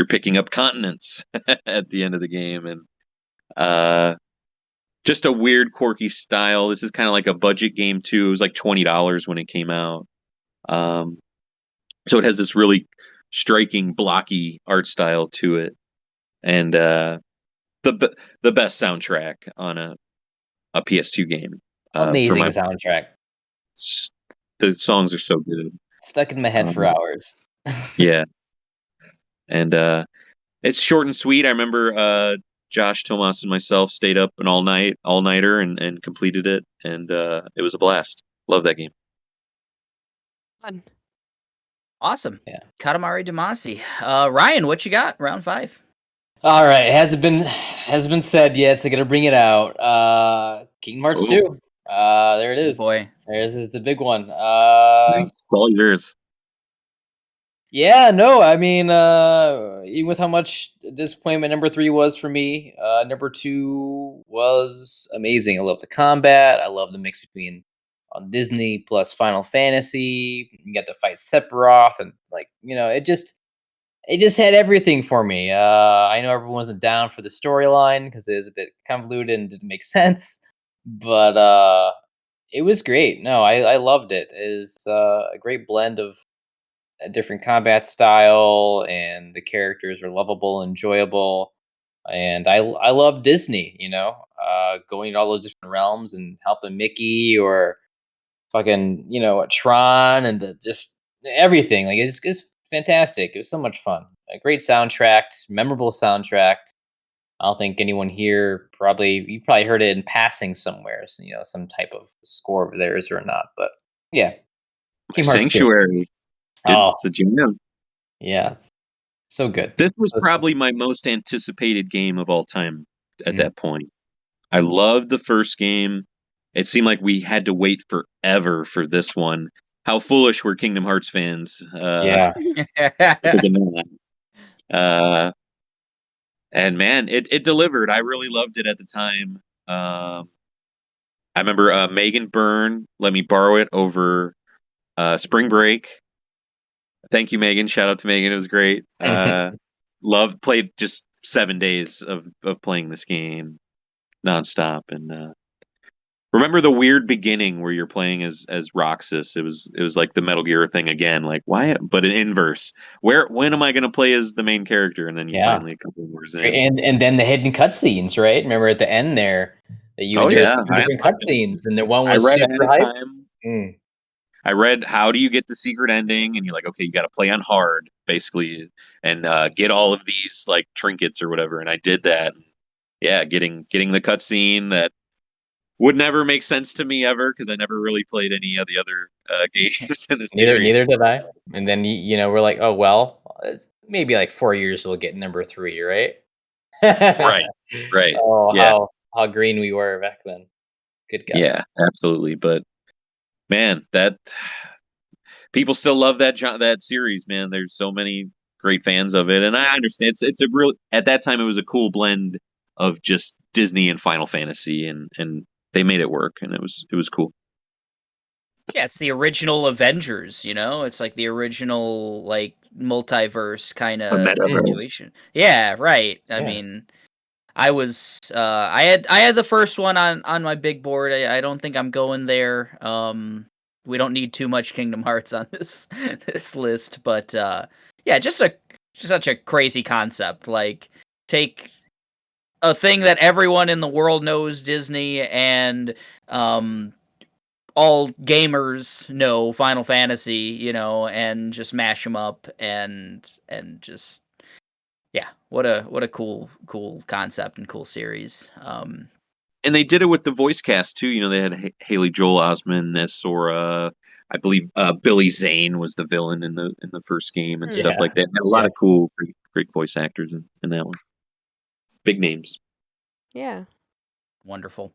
picking up continents at the end of the game. And just a weird, quirky style. This is kind of like a budget game too. It was like $20 when it came out. So it has this really striking, blocky art style to it, and the best soundtrack on a PS2 game. Amazing soundtrack. The songs are so good. Stuck in my head for hours. Yeah, and it's short and sweet. I remember Josh, Tomas, and myself stayed up an all-nighter and completed it, and it was a blast. Love that game. Fun. Awesome. Yeah. Katamari Damacy. Ryan, what you got? Round 5. All right, hasn't been said yet, so gonna bring it out. Kingdom Hearts 2. There it is. Boy. There's the big one. It's all yours. Yeah, no, I mean, even with how much disappointment number 3 was for me, number 2 was amazing. I love the combat. I love the mix between on Disney plus Final Fantasy. You got to fight Sephiroth, and it just had everything for me. I know everyone wasn't down for the storyline because it was a bit convoluted and didn't make sense. but it was great. No, I loved it. It is a great blend of a different combat style, and the characters are lovable, enjoyable, and I love Disney. Going to all those different realms and helping Mickey or fucking Tron and just everything. Like it's fantastic. It was so much fun. A great soundtrack, memorable soundtrack. I don't think anyone here you probably heard it in passing somewhere, so, some type of score of theirs or not. But yeah, Kingdom Hearts 2. Sanctuary. Good. Oh, It's a jam. yeah, it's so good. This was So probably my most anticipated game of all time at Mm. that point. I loved the first game. It seemed like we had to wait forever for this one. How foolish were Kingdom Hearts fans? Yeah, Thinking that. And man, it delivered. I really loved it at the time. I remember Megan Byrne let me borrow it over spring break. Thank you, Megan. Shout out to Megan. It was great. Played just 7 days of playing this game nonstop, and remember the weird beginning where you're playing as Roxas. It was like the Metal Gear thing again. Like, why? But in inverse. When am I going to play as the main character? And then you Yeah. finally a couple hours in. and then the hidden cutscenes, right? Remember at the end there that Oh, there's yeah. two different cutscenes, and the one I was read super ahead of hype. time. Mm. I read how do you get the secret ending, and you're like, okay, you got to play on hard, basically, and get all of these like trinkets or whatever. And I did that. Yeah, getting the cutscene that would never make sense to me ever because I never really played any of the other games in the series. Neither did I. And then we're like, oh well, it's maybe like 4 years we'll get number 3, right? Right. Oh, Yeah. how green we were back then. Good God. Yeah, absolutely. But man, that people still love that series, man. There's so many great fans of it, and I understand it's a real at that time it was a cool blend of just Disney and Final Fantasy, and they made it work, and it was cool. Yeah, it's the original Avengers, It's like the original like multiverse kind A of metaverse. situation. Yeah, right. I Yeah. mean, I had the first one on my big board. I don't think I'm going there. We don't need too much Kingdom Hearts on this list, but yeah, just such a crazy concept. Like take a thing that everyone in the world knows, Disney, and all gamers know, Final Fantasy, and just mash them up and just yeah, what a cool concept and cool series. And they did it with the voice cast too. They had Haley Joel Osment as Sora. I believe Billy Zane was the villain in the first game and stuff Yeah. like that. Had a lot of cool, great voice actors in that one. Big names. Yeah. Wonderful.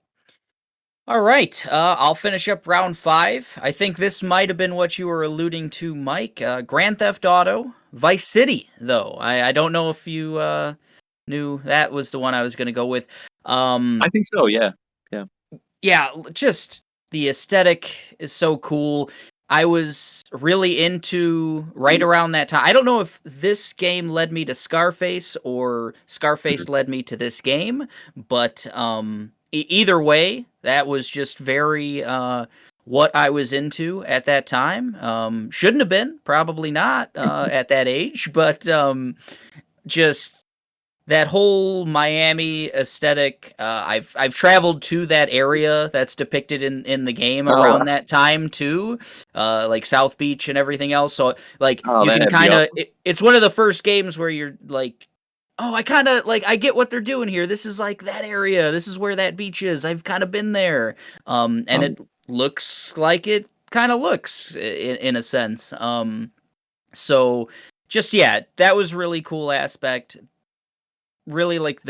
All right, I'll finish up round 5. I think this might have been what you were alluding to, Mike. Grand Theft Auto, Vice City, though. I don't know if you knew that was the one I was going to go with. I think so. Yeah. Yeah, just the aesthetic is so cool. I was really into right around that time. I don't know if this game led me to Scarface or Scarface led me to this game, but either way, that was just very what I was into at that time. Shouldn't have been, probably not at that age, but just that whole Miami aesthetic. I've traveled to that area that's depicted in the game around that time too, like South Beach and everything else. So like you can kind of it's one of the first games where you're like, oh, I kind of like I get what they're doing here. This is like that area. This is where that beach is. I've kind of been there, and it looks like it kind of looks in a sense. So just yeah, that was really cool aspect. Really like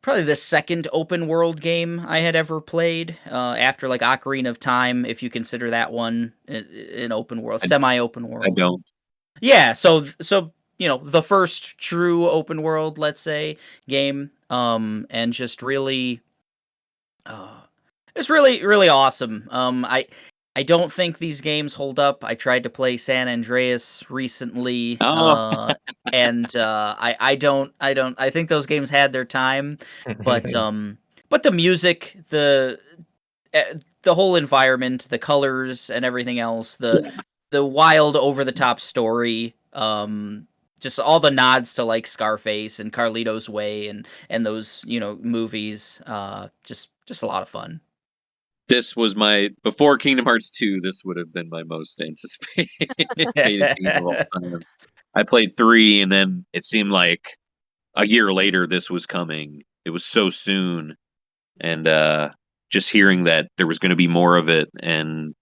probably the second open world game I had ever played after like Ocarina of Time, if you consider that one an open world, semi-open world. I don't. Yeah, so the first true open world, let's say, game, and just really, it's really really awesome. I don't think these games hold up. I tried to play San Andreas recently, and I think those games had their time, but but the music, the whole environment, the colors and everything else, the wild over the top story, just all the nods to like Scarface and Carlito's Way and those, movies, just a lot of fun. This was before Kingdom Hearts 2, this would have been my most anticipated game of all time. I played 3, and then it seemed like a year later this was coming. It was so soon, and just hearing that there was going to be more of it and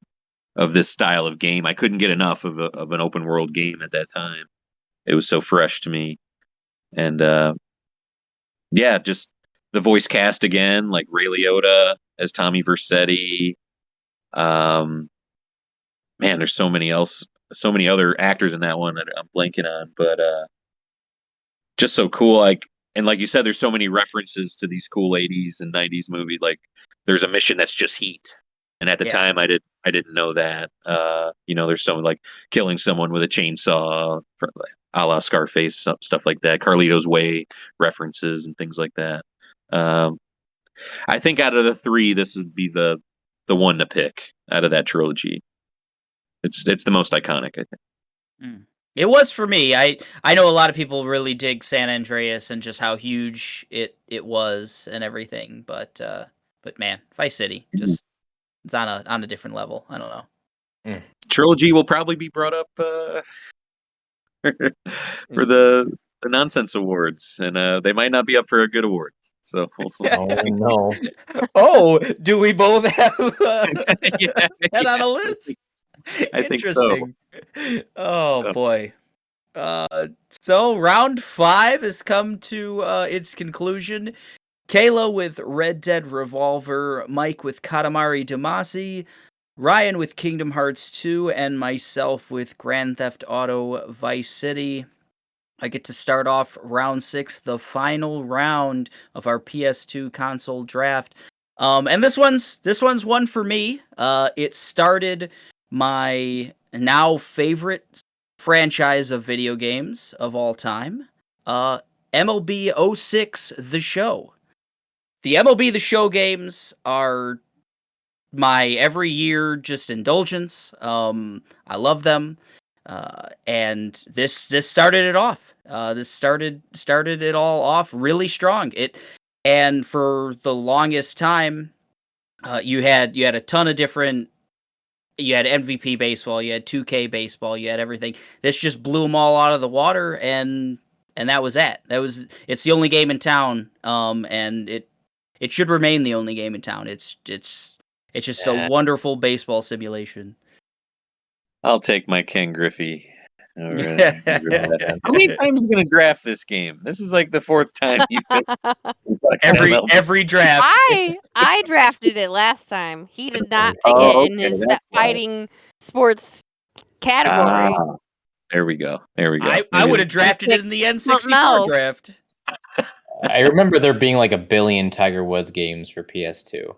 of this style of game, I couldn't get enough of an open world game at that time. It was so fresh to me, and yeah, just the voice cast again, like Ray Liotta as Tommy Vercetti. Man, there's so many other actors in that one that I'm blanking on, but just so cool. And like you said, there's so many references to these cool 80s and 90s movies. Like there's a mission that's just heat, and at the time I didn't know that. There's someone like killing someone with a chainsaw, a la Scarface, stuff like that. Carlito's Way references and things like that. I think out of the 3, this would be the one to pick out of that trilogy. It's the most iconic, I think. Mm. It was for me. I know a lot of people really dig San Andreas and just how huge it was and everything, but man, Vice City just it's on a different level. I don't know. Trilogy will probably be brought up for the nonsense awards, and they might not be up for a good award. So we'll see. Oh no! Oh, do we both have that on a Yes, list? I think so. Interesting. Oh boy. So round 5 has come to its conclusion. Kayla with Red Dead Revolver, Mike with Katamari Damacy, Ryan with Kingdom Hearts 2, and myself with Grand Theft Auto Vice City. I get to start off round 6, the final round of our PS2 console draft. And this one's one for me. It started my now favorite franchise of video games of all time, MLB 06 The Show. The MLB The Show games are my every year just indulgence. I love them. And this started it off. This started it all off really strong. And for the longest time, you had a ton of different. You had MVP baseball, you had 2K baseball, you had everything. This just blew them all out of the water, and that was it. It's the only game in town, and it should remain the only game in town. It's just a wonderful baseball simulation. I'll take my Ken Griffey. All right. How many times are you gonna draft this game? This is like the 4th time you every draft. I drafted it last time. He did not pick it in his fighting sports category. There we go. I would have drafted it in the N64 draft. I remember there being like 1 billion Tiger Woods games for PS2.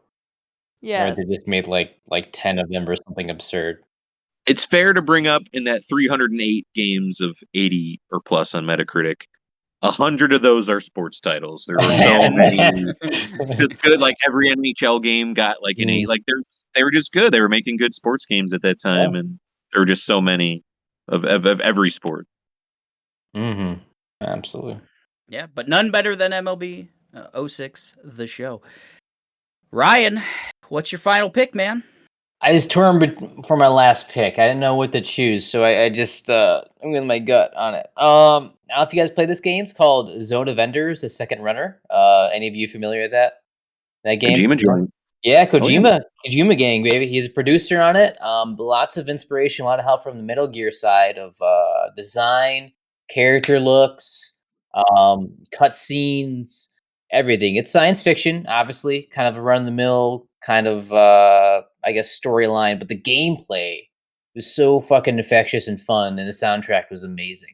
Yeah. Or they just made like 10 of them or something absurd. It's fair to bring up in that 308 games of 80 or plus on Metacritic, 100 of those are sports titles. There were so many. Just good, like every NHL game got like an 8. Like they were just good. They were making good sports games at that time, and there were just so many of every sport. Mm-hmm. Absolutely. Yeah, but none better than MLB 06 The Show. Ryan, what's your final pick, man? I was torn for my last pick. I didn't know what to choose, so I just I'm with my gut on it. I don't know if you guys play this game. It's called Zone of Enders, the Second Runner. Any of you familiar with that game? Kojima joined. Yeah, Kojima gang, baby. He's a producer on it. Lots of inspiration, a lot of help from the Metal Gear side of design, character looks, cutscenes, everything. It's science fiction, obviously, kind of a run-of-the-mill kind of, I guess, storyline, but the gameplay was so fucking infectious and fun, and the soundtrack was amazing.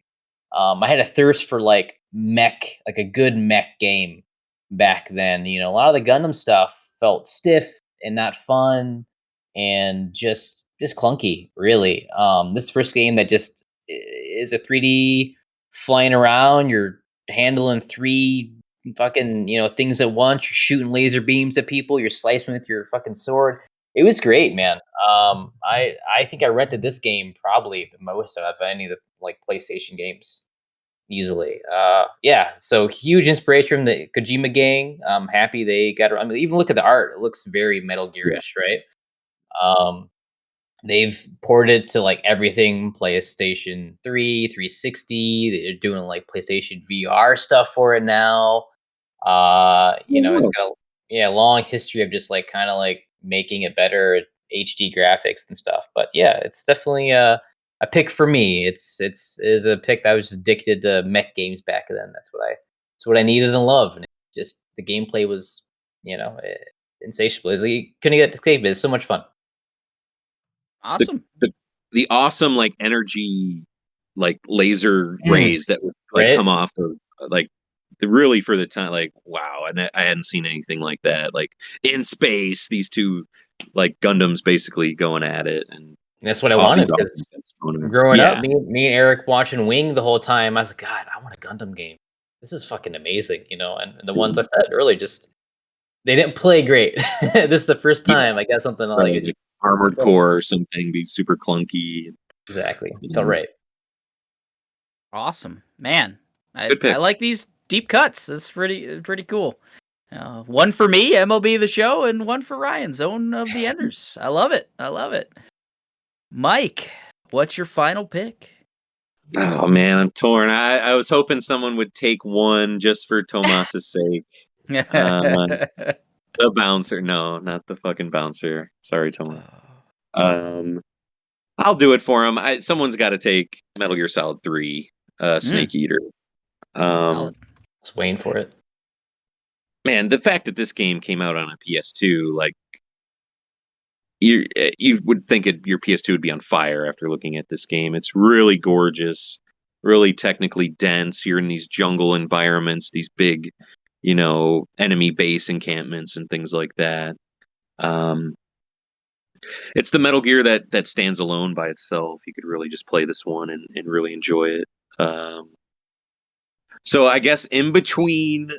I had a thirst for like a good mech game back then. You know, a lot of the Gundam stuff felt stiff and not fun, and just clunky, really. This first game that just is a 3D flying around. You're handling 3 fucking, things at once. You're shooting laser beams at people. You're slicing with your fucking sword. It was great, man. I think I rented this game probably the most out of any of the like PlayStation games easily. Yeah. So huge inspiration from the Kojima gang. I'm happy they got. I mean, even look at the art. It looks very Metal Gearish, right? They've ported it to like everything PlayStation 3, 360. They're doing like PlayStation VR stuff for it now. It's got a long history of just like kind of like making it better, HD graphics and stuff. But yeah, it's definitely a pick for me. It's is a pick that I was addicted to mech games back then. That's what I needed and loved. And just the gameplay was, insatiable. It's like, you couldn't get to escape it. It's so much fun. Awesome. The awesome like energy, like laser rays that would like Right? come off of like really for the time, like wow, and I hadn't seen anything like that. Like in space, these two like Gundams basically going at it, and That's what I all wanted these because awesome components. growing up, Yeah. me and Eric watching Wing the whole time. I was like, God, I want a Gundam game. This is fucking amazing, And the ones I said earlier just they didn't play great. This is the first Yeah. time I got something like Right, it. like Armored Core or something be super clunky. Exactly, you felt know. right. Awesome, man. Good pick. I like these deep cuts. That's pretty cool. One for me, MLB The Show, and one for Ryan, Zone of the Enders. I love it. Mike, what's your final pick? Oh man, I'm torn. I was hoping someone would take one just for Tomas's sake. The bouncer. No, not the fucking bouncer. Sorry, Tomas. I'll do it for him. Someone's got to take Metal Gear Solid 3, Snake Eater. Solid. I was waiting for it. Man, the fact that this game came out on a PS2, like you would think your PS2 would be on fire after looking at this game. It's really gorgeous, really technically dense. You're in these jungle environments, these big, enemy base encampments and things like that. It's the Metal Gear that stands alone by itself. You could really just play this one and really enjoy it. So I guess in between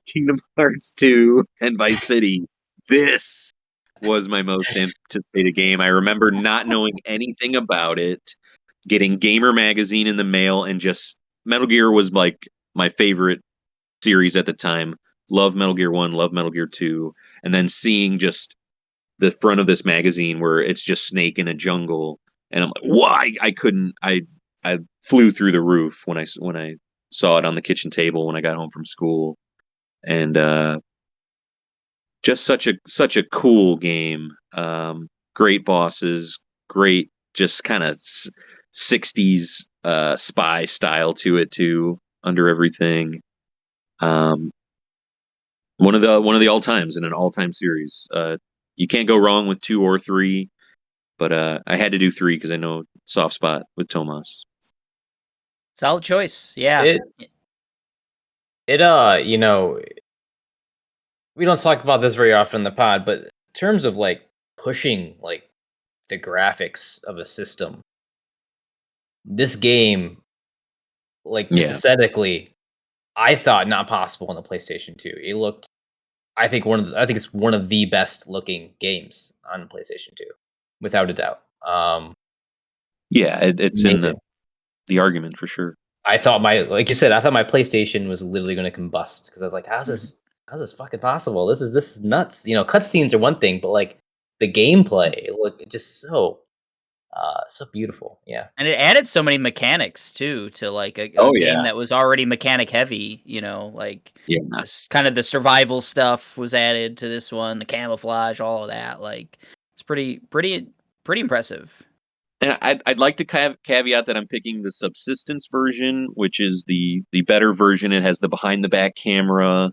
Kingdom Hearts 2 and Vice City, this was my most anticipated game. I remember not knowing anything about it, getting Gamer Magazine in the mail, and just Metal Gear was like my favorite series at the time. Love Metal Gear 1, love Metal Gear 2, and then seeing just the front of this magazine where it's just Snake in a jungle, and I'm like, why? I couldn't. I flew through the roof when I saw it on the kitchen table when I got home from school, and just such a cool game. Great bosses, great just kind of 60s spy style to it too. Under everything, one of the all times in an all time series. You can't go wrong with 2 or 3, but I had to do 3 because I know soft spot with Tomas. Solid choice. Yeah. We don't talk about this very often in the pod, but in terms of like pushing like the graphics of a system, this game, like just aesthetically, I thought not possible on the PlayStation 2. It looked, I think it's one of the best looking games on PlayStation 2, without a doubt. It's amazing. In the argument for sure. I thought like you said, I thought my PlayStation was literally going to combust because I was like, how's this fucking possible? This is nuts. Cutscenes are one thing, but like the gameplay, just so beautiful. Yeah. And it added so many mechanics too to like a game that was already mechanic heavy, just kind of the survival stuff was added to this one, the camouflage, all of that. Like it's pretty impressive. And I'd like to caveat that I'm picking the subsistence version, which is the better version. It has the behind the back camera,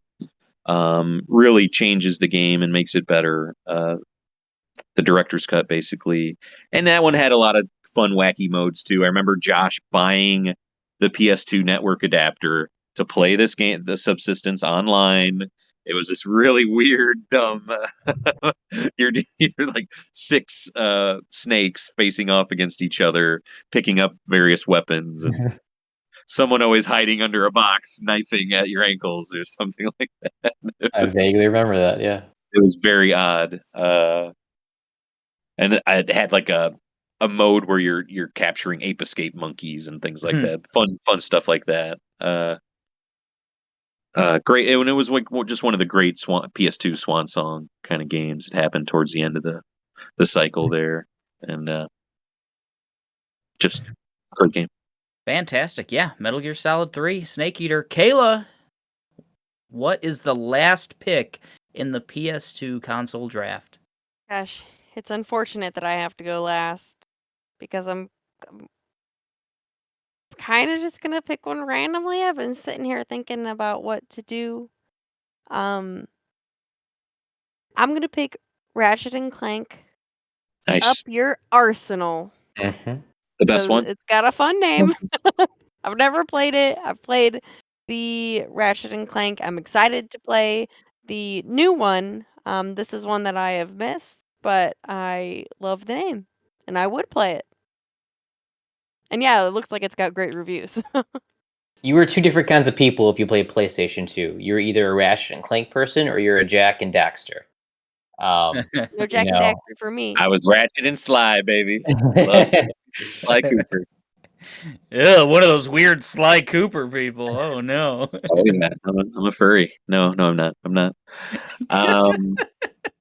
really changes the game and makes it better. The director's cut, basically. And that one had a lot of fun, wacky modes too. I remember Josh buying the PS2 network adapter to play this game, the subsistence, online. It was this really weird, dumb. You're like 6 snakes facing off against each other, picking up various weapons, and someone always hiding under a box, knifing at your ankles or something like that. I vaguely remember that. Yeah. It was very odd. And it had like a mode where you're capturing ape escape monkeys and things like that. Fun stuff like that. Great, and it was like just one of the great PS2 swan song kind of games. It happened towards the end of the cycle there, and just great game. Fantastic. Yeah, Metal Gear Solid 3, Snake Eater. Kayla, what is the last pick in the PS2 console draft? Gosh, it's unfortunate that I have to go last because I'm kind of just gonna pick one randomly. I've been sitting here thinking about what to do. Um, I'm gonna pick Ratchet and Clank Up Nice, Your Arsenal Mm-hmm. the best because one. it's got a fun name. I've never played it. I've played the Ratchet and Clank. I'm excited to play the new one. This is one that I have missed, but I love the name and I would play it. And yeah, it looks like it's got great reviews. You were two different kinds of people if you played PlayStation 2. You're either a Ratchet and Clank person or you're a Jack and Daxter. No Jack and know. Daxter for me. I was Ratchet and Sly, baby. Love Sly Cooper. Ew, one of those weird Sly Cooper people. Oh no. Oh yeah, I'm a furry. No, I'm not. I'm not. Um,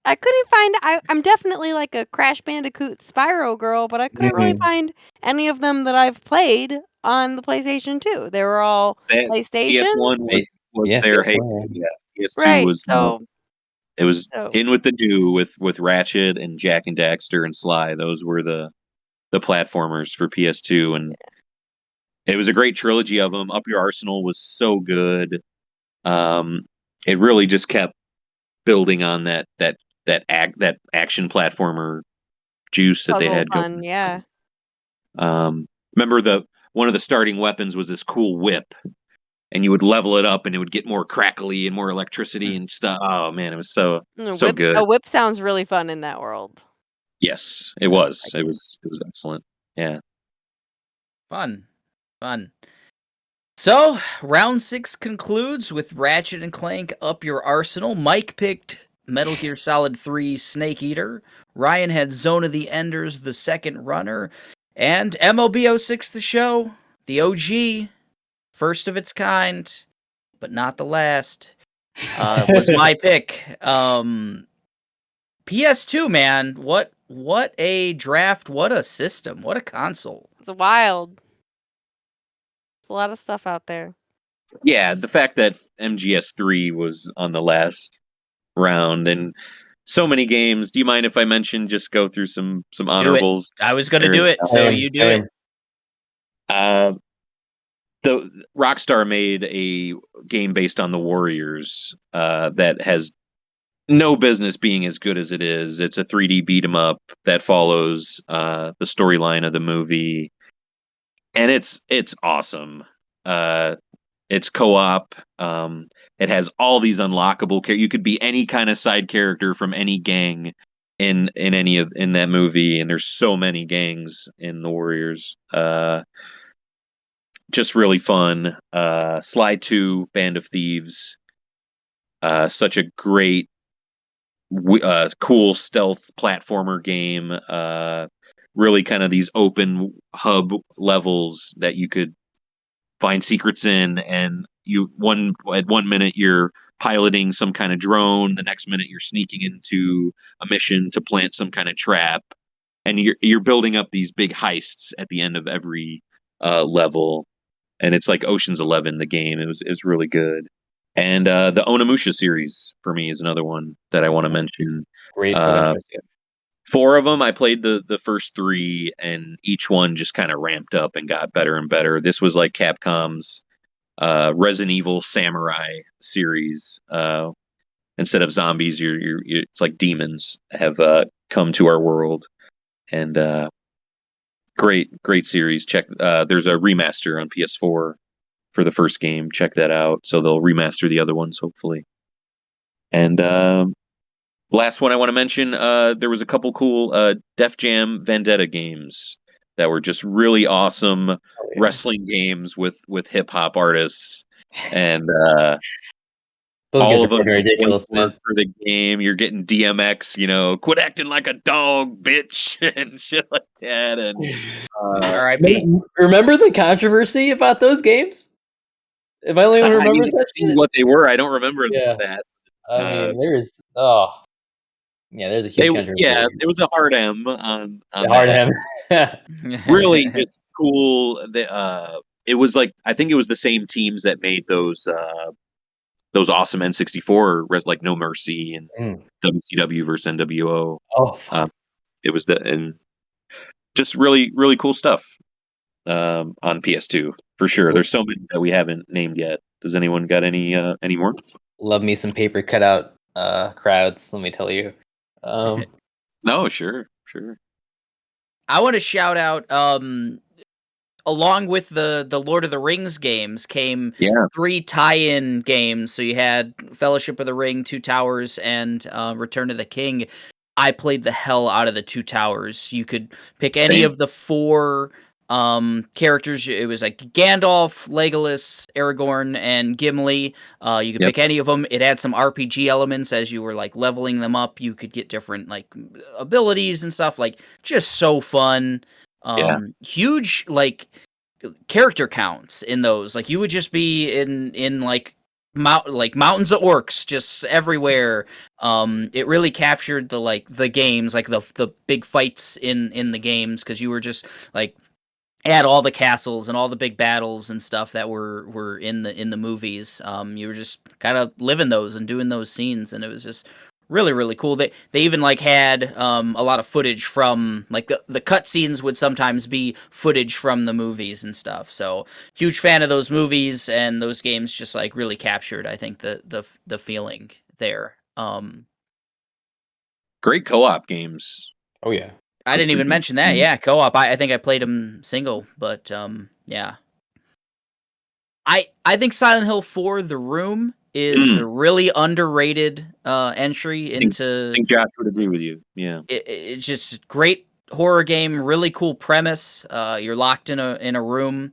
I couldn't find. I'm definitely like a Crash Bandicoot Spyro girl, but I couldn't really find any of them that I've played on the PlayStation 2. They were all that PlayStation, PS1 was Yeah, their PS1. yeah. PS2 right? was So, it was so in with the new with Ratchet and Jack and Daxter and Sly. Those were the platformers for PS2, and it was a great trilogy of them. Up Your Arsenal was so good. Um, it really just kept building on that action platformer juice that they puzzle had fun, going. yeah. Remember one of the starting weapons was this cool whip, and you would level it up, and it would get more crackly and more electricity and stuff. Oh man, it was so good. A whip sounds really fun in that world. Yes, it Sounds was. like It it. was. It was excellent. Yeah. Fun. So, round 6 concludes with Ratchet and Clank Up Your Arsenal. Mike picked Metal Gear Solid 3 Snake Eater. Ryan had Zone of the Enders, the second runner. And MLB 06 The Show, the OG, first of its kind, but not the last, was my pick. PS2, man, what a draft, what a system, what a console. It's wild. There's a lot of stuff out there. Yeah, the fact that MGS3 was on the last round and so many games. Do you mind if I just go through some Do it. honorables? I was going to There. do it, so you do it. The Rockstar made a game based on the Warriors that has no business being as good as it is. It's a 3D beat 'em up that follows the storyline of the movie, and it's awesome. It's co-op. It has all these unlockable characters. You could be any kind of side character from any gang in that movie, and there's so many gangs in the Warriors. Just really fun. Sly 2, Band of Thieves. Such a great, cool stealth platformer game. Really kind of these open hub levels that you could find secrets in, and at 1 minute you're piloting some kind of drone, the next minute you're sneaking into a mission to plant some kind of trap, and you're building up these big heists at the end of every level. And it's like Ocean's 11, the game. It was really good. And the Onimusha series for me is another one that I want to mention. Great franchise. Yeah. 4 of them. I played the first 3, and each one just kind of ramped up and got better and better. This was like Capcom's Resident Evil Samurai series. Instead of zombies, it's like demons have come to our world, and great series. Check. There's a remaster on PS4 for the first game. Check that out. So they'll remaster the other ones hopefully. And last one I want to mention, there was a couple cool Def Jam Vendetta games. that were just really awesome yeah. wrestling games with hip hop artists, and Those games all are of them fucking had ridiculous, voice work man. for the game. You're getting DMX, quit acting like a dog, bitch, and shit like that. And R.I.P. Remember the controversy about those games? Am I the only one who I remembers even that see shit? what they were. I don't remember Yeah. that. I mean, there's a huge Yeah, controversy. it was a hard M on Hard that. M. Really, just cool. It was like, I think it was the same teams that made those awesome N64 like No Mercy and Mm. WCW versus NWO. Oh, fuck. It was and just really really cool stuff on PS2 for sure. There's so many that we haven't named yet. Does anyone got any more? Love me some paper cutout crowds, let me tell you. No, sure. I want to shout out, along with the Lord of the Rings games came Yeah. 3 tie-in games. So you had Fellowship of the Ring, Two Towers, and Return of the King. I played the hell out of the Two Towers. You could pick any Same. of the 4 characters. It was like Gandalf, Legolas, Aragorn, and Gimli. You could Yep. pick any of them. It had some RPG elements as you were like leveling them up. You could get different like abilities and stuff. Like just so fun. Yeah. Huge like character counts in those. Like you would just be in like mountains of orcs just everywhere. It really captured the games, like the big fights in the games, because you were just like at all the castles and all the big battles and stuff that were in the movies. You were just kind of living those and doing those scenes, and it was just really really cool. They even like had a lot of footage from like the cutscenes would sometimes be footage from the movies and stuff. So huge fan of those movies, and those games just like really captured, I think, the feeling there. Great co-op games. Oh yeah. I didn't even mention that. Yeah, co-op. I think I played them single, but yeah. I think Silent Hill 4: The Room is a really underrated entry I into think Josh would agree with you. Yeah. it's just great horror game, really cool premise. You're locked in a room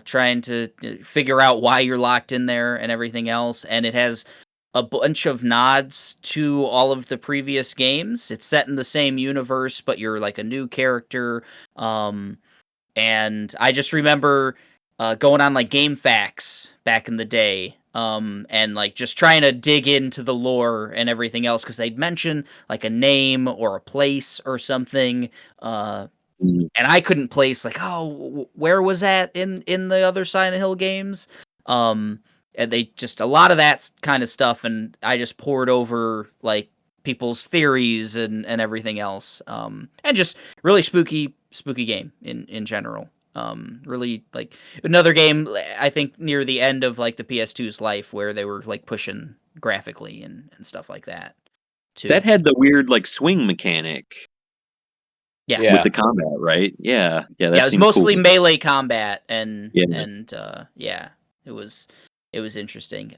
trying to figure out why you're locked in there and everything else, and it has a bunch of nods to all of the previous games. It's set in the same universe, but you're like a new character. And I just remember going on like Game Facts back in the day, and like just trying to dig into the lore and everything else, because they'd mention like a name or a place or something, and I couldn't place like, oh, where was that in the other Silent Hill games? And they just a lot of that kind of stuff, and I just poured over like people's theories and everything else, and just really spooky game in general. Really like another game, I think, near the end of like the PS2's life, where they were like pushing graphically and stuff like that too. That had the weird like swing mechanic Yeah. with the combat, right? Yeah. That Yeah, it was seemed mostly cool. melee combat, and Yeah. yeah, it was interesting.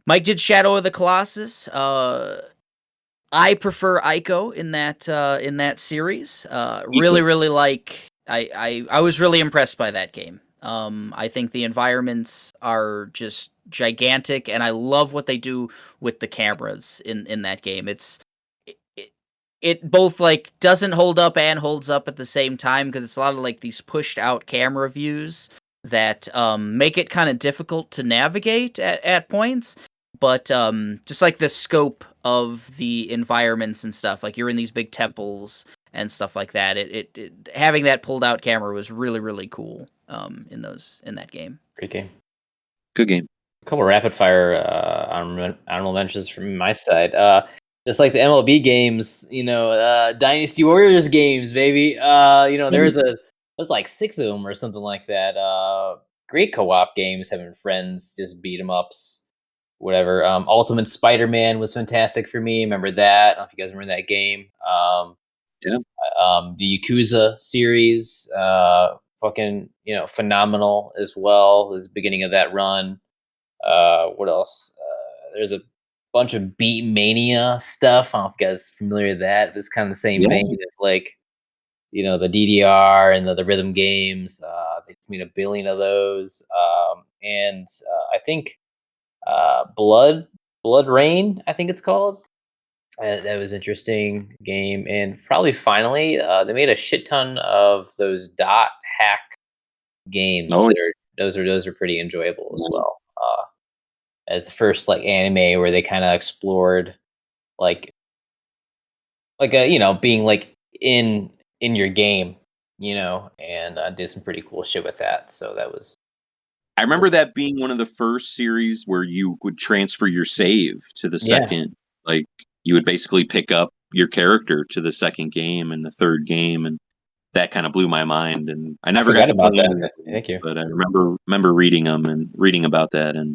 Mike did Shadow of the Colossus. I prefer Ico in that series. Really like. I was really impressed by that game. I think the environments are just gigantic, and I love what they do with the cameras in that game. It both like doesn't hold up and holds up at the same time, because it's a lot of like these pushed out camera views that make it kind of difficult to navigate at points. But just like the scope of the environments and stuff, like you're in these big temples and stuff like that. It having that pulled out camera was really really cool in that game. Great game. Good game. A couple rapid fire honorable mentions from my side. Just like the MLB games, Dynasty Warriors games, baby. There's like 6 of them or something like that. Great co-op games, having friends, just beat 'em ups, whatever. Ultimate Spider-Man was fantastic for me. Remember that? I don't know if you guys remember that game. Yeah. The Yakuza series, fucking phenomenal as well. It was the beginning of that run. What else? There's a bunch of Beat Mania stuff. I don't know if you guys are familiar with that. It's kind of the same Yeah. vein of like the DDR and the rhythm games. They just made a billion of those, and I think Blood Rain, I think it's called. That was interesting game, and probably finally, they made a shit ton of those dot hack games. Oh, Those are pretty enjoyable as yeah. well. As the first like anime where they kind of explored like being like in your game, and did some pretty cool shit with that. So that was I remember that being one of the first series where you would transfer your save to the yeah, second. Like you would basically pick up your character to the second game and the third game, and that kind of blew my mind. And I I never got forgot to play about any of that. them, Thank you. but I remember reading them and reading about that, and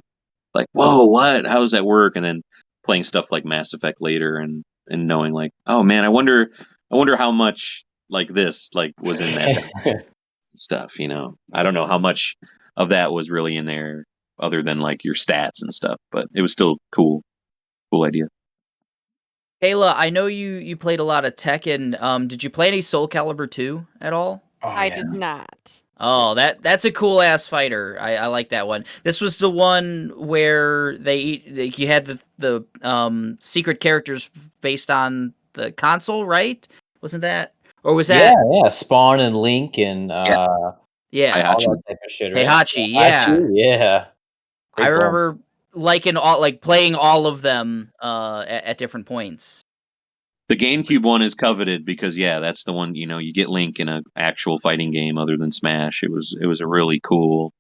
like, whoa, what? How does that work? And then playing stuff like Mass Effect later, and knowing like, oh man, I wonder how much like this like was in that stuff. I don't know how much of that was really in there other than like your stats and stuff, but it was still cool idea. Kayla, I know you played a lot of Tekken. Did you play any Soul Calibur 2 at all? Oh I yeah. did not. Oh, that's a cool ass fighter. I like that one. This was the one where you had the secret characters based on the console, right? Wasn't that? Or was Yeah, that yeah. Spawn and Link and Yeah, yeah, all that Heihachi. type of shit, right? Heihachi, Yeah. yeah. Yeah. I Great blend. remember liking all like playing all of them at different points. The GameCube one is coveted because yeah, that's the one, you get Link in an actual fighting game other than Smash. It was a really cool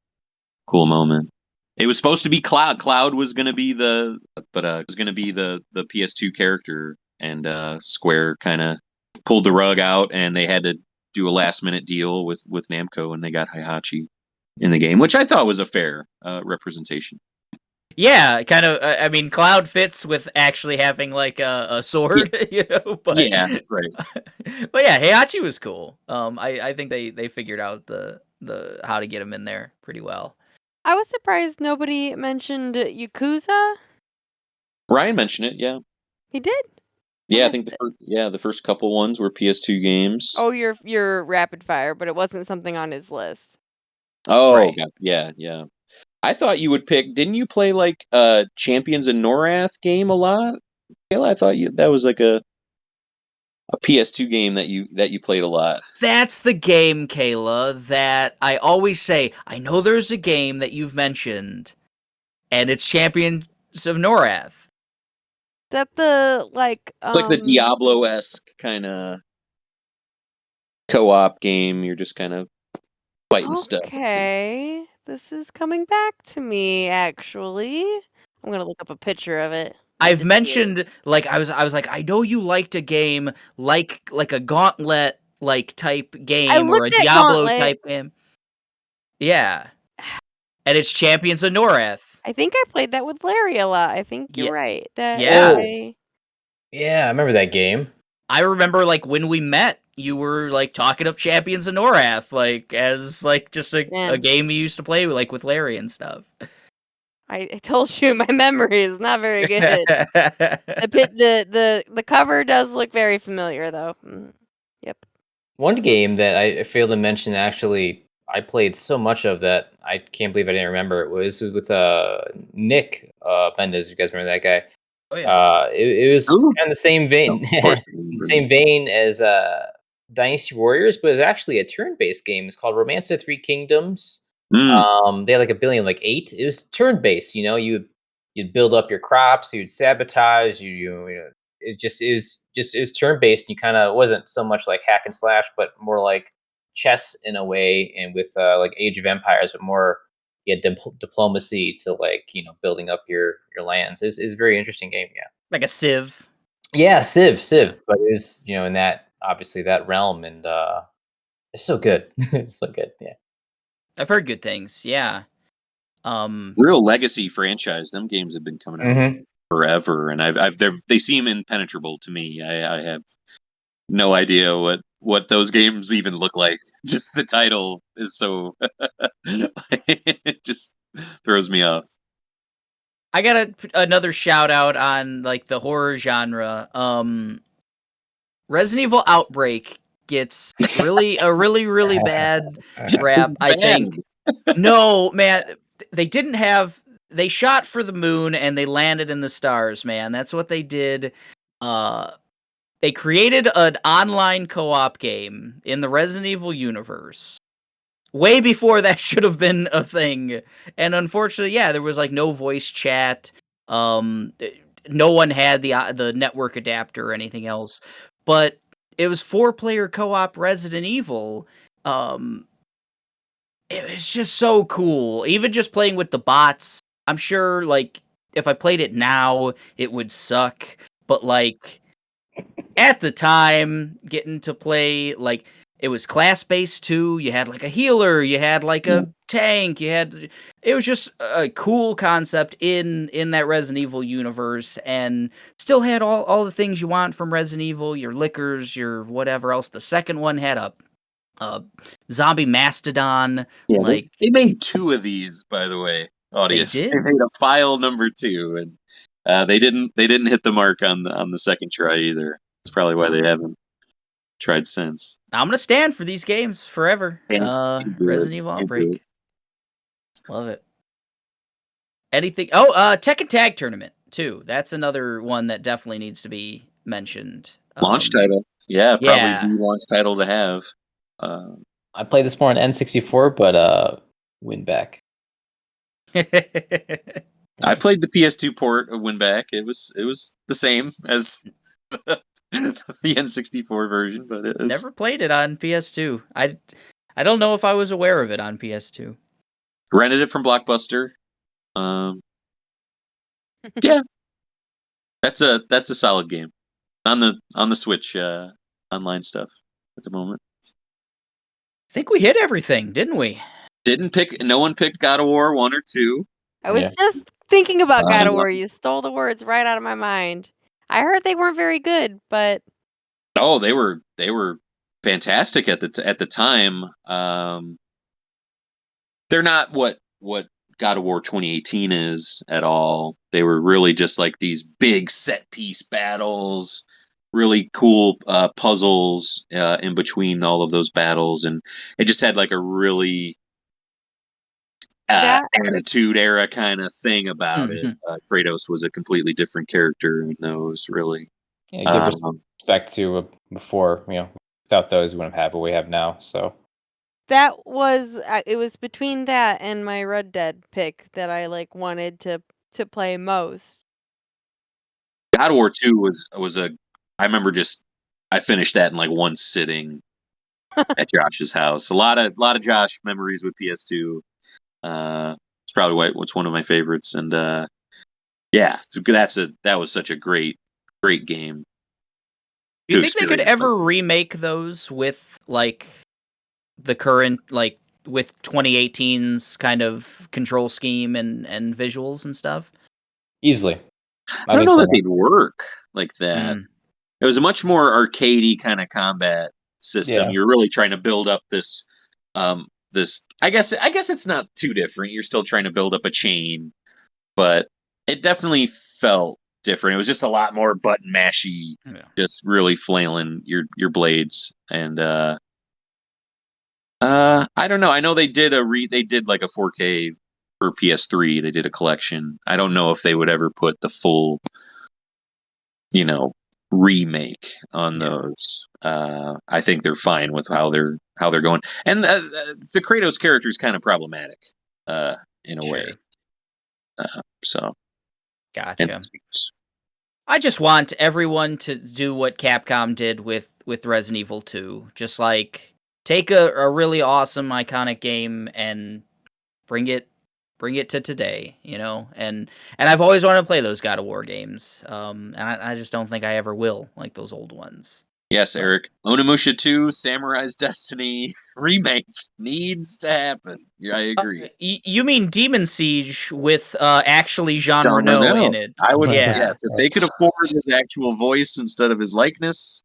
moment. It was supposed to be Cloud. Cloud was going to be it was going to be the PS2 character, and Square kind of pulled the rug out, and they had to do a last minute deal with Namco, and they got Heihachi in the game, which I thought was a fair representation. Yeah, kind of. I mean, Cloud fits with actually having like a Yeah, sword, But yeah, right. but yeah, Heihachi was cool. I think they figured out the how to get him in there pretty well. I was surprised nobody mentioned Yakuza. Ryan mentioned it. Yeah, He did. I yeah. I missed think it. the first couple ones were PS2 games. Oh, your rapid fire, but it wasn't something on his list. Oh, Right. God, yeah, yeah. I thought you would pick. Didn't you play like Champions of Norath game a lot? Kayla, I thought that was like a PS2 game that you played a lot. That's the game, Kayla, that I always say. I know there's a game that you've mentioned, and it's Champions of Norath. That the like It's like the Diablo-esque kind of co-op game. You're just kind of fighting stuff. Okay, this is coming back to me actually. I'm gonna look up a picture of it. I I've did see it. mentioned like I was like I know you liked a game like a Gauntlet like type I game or a looked at Diablo Gauntlet. type game. Yeah, and it's Champions of Norath. I think I played that with Larry a lot. I think you're Yeah, right. That yeah. Oh, I yeah, I remember that game. I remember like when we met, you were like talking up Champions of Norath like as like just a man, game you used to play like with Larry and stuff. I told you my memory is not very good. The cover does look very familiar though. Yep. One game that I failed to mention, actually, I played so much of that I can't believe I didn't remember it, was with Nick Mendez. You guys remember that guy? Oh yeah. It was Ooh. kind of the same vein, Of course. the same vein as Dynasty Warriors, but it's actually a turn-based game. It's called Romance of Three Kingdoms. Mm. They had like a billion, like 8. It was turn-based. You'd build up your crops, you'd sabotage, it is turn-based. You kind of wasn't so much like hack and slash, but more like chess in a way, and with like Age of Empires, but more diplomacy to like building up your lands. Is a very interesting game. Yeah. Like a Civ. Yeah, Civ, but it is in that, obviously, that realm, and it's so good. It's so good. Yeah. I've heard good things. Yeah. Real legacy franchise. Them games have been coming out Mm-hmm. forever, and they seem impenetrable to me. I have no idea what those games even look like. Just the title is so it just throws me off. I got another shout out on like the horror genre. Resident Evil Outbreak gets a really bad rap, It's I bad. think. No, man, they shot for the moon and they landed in the stars, man. That's what they did. They created an online co-op game in the Resident Evil universe way before that should have been a thing. And unfortunately, yeah, there was like no voice chat. No one had the network adapter or anything else. But it was 4-player co-op Resident Evil. It was just so cool. Even just playing with the bots. I'm sure like if I played it now, it would suck. But like at the time, getting to play like it was class based too. You had like a healer, you had like a tank, it was just a cool concept in that Resident Evil universe, and still had all the things you want from Resident Evil, your liquors, your whatever else. The second one had a zombie mastodon. Yeah, Like they made 2 of these, by the way, audience. did? They made a file number 2, and they didn't hit the mark on the second try either. That's probably why they haven't tried since. I'm gonna stand for these games forever. Can't do Resident it. Evil Can't do Outbreak. it. Love it. Anything? Oh, Tekken Tag Tournament too. That's another one that definitely needs to be mentioned. Launch title. Yeah, probably yeah. the launch title to have. I played this more on N64, but win back. I played the PS2 port of Winback. It was the same as the N64 version, but it was... Never played it on PS2. I don't know if I was aware of it on PS2. Rented it from Blockbuster. Yeah, that's a solid game on the Switch online stuff at the moment. I think we hit everything, didn't we? No one picked God of War 1 or 2. I was Yeah. just thinking about God of Uh, War. You stole the words right out of my mind. I heard they weren't very good, but Oh, they were fantastic at the time. They're not what God of War 2018 is at all. They were really just like these big set piece battles, really cool puzzles in between all of those battles, and it just had like a really that Attitude Era kind of thing about it. Kratos was a completely different character in those, really. Yeah, give respect to before, without those, we wouldn't have what we have now. So that was it was between that and my Red Dead pick that I like wanted to play most. God of War 2 was I remember I finished that in like one sitting at Josh's house. A lot of Josh memories with PS2. It's probably what's one of my favorites, and yeah, that was such a great game. Do you think they could ever remake those with like the current, like with 2018's kind of control scheme and visuals and stuff? easily. I don't know that they'd work like that. It was a much more arcadey kind of combat system. Yeah. You're really trying to build up this I guess it's not too different. You're still trying to build up a chain, but it definitely felt different. It was just a lot more button mashy, just really flailing your blades. And I don't know. I know they did like a 4K for PS3. They did a collection. I don't know if they would ever put the full, remake on those. I think they're fine with how they're going. And the Kratos character is kind of problematic in a way. So gotcha. I just want everyone to do what Capcom did with Resident Evil 2. Just like take a really awesome iconic game and bring it to today, and I've always wanted to play those God of War games, and I just don't think I ever will, like those old ones. Yes, Eric. Onimusha 2, Samurai's Destiny remake needs to happen. Yeah, I agree. You mean Demon Siege with actually Jean Reno in it? I would, yes. If they could afford his actual voice instead of his likeness,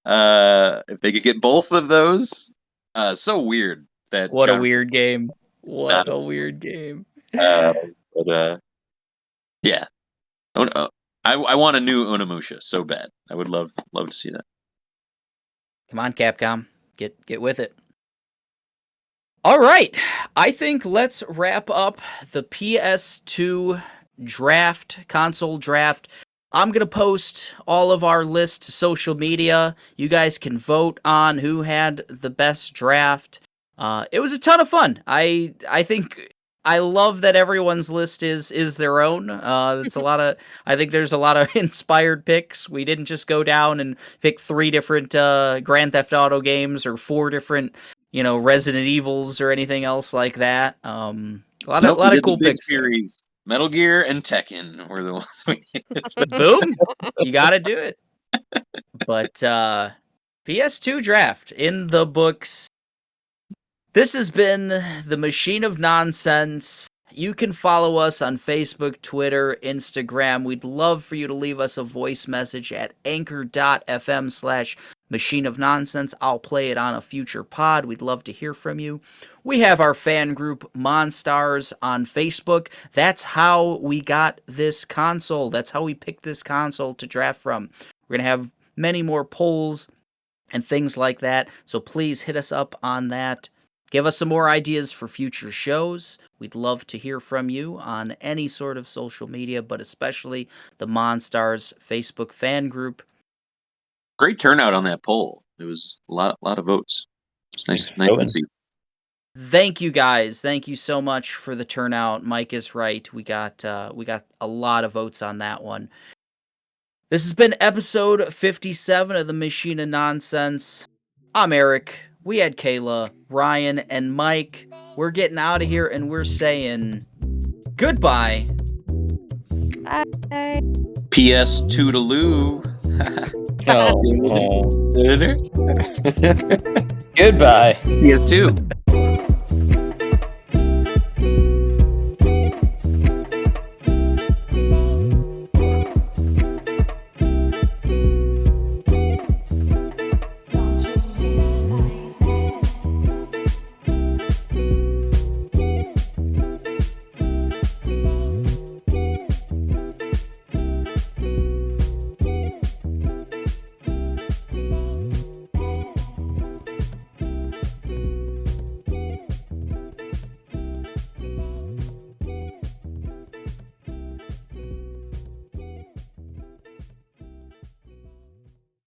if they could get both of those, so weird that. What a weird game! What a weird game! But yeah, I want a new Onimusha so bad. I would love to see that. Come on, Capcom. Get with it. All right. I think let's wrap up the PS2 console draft. I'm going to post all of our lists to social media. You guys can vote on who had the best draft. It was a ton of fun. I think I love that everyone's list is their own. It's a lot of. I think there's a lot of inspired picks. We didn't just go down and pick 3 different Grand Theft Auto games or 4 different, Resident Evils or anything else like that. A lot Nope, we of did the cool big picks there. series. Metal Gear and Tekken were the ones we Boom, you got to do it. But PS2 draft in the books. This has been the Machine of Nonsense. You can follow us on Facebook, Twitter, Instagram. We'd love for you to leave us a voice message at anchor.fm/Machine of Nonsense. I'll play it on a future pod. We'd love to hear from you. We have our fan group, MoNStars, on Facebook. That's how we got this console. That's how we picked this console to draft from. We're going to have many more polls and things like that, so please hit us up on that. Give us some more ideas for future shows. We'd love to hear from you on any sort of social media, but especially the MoNStars Facebook fan group. Great turnout on that poll. It was a lot of votes. It's nice to see. Thank you guys. Thank you so much for the turnout. Mike is right. We got a lot of votes on that one. This has been episode 57 of the Machine of Nonsense. I'm Eric. We had Kayla, Ryan, and Mike. We're getting out of here and we're saying goodbye. Bye. PS2 to Lou. Goodbye. PS2.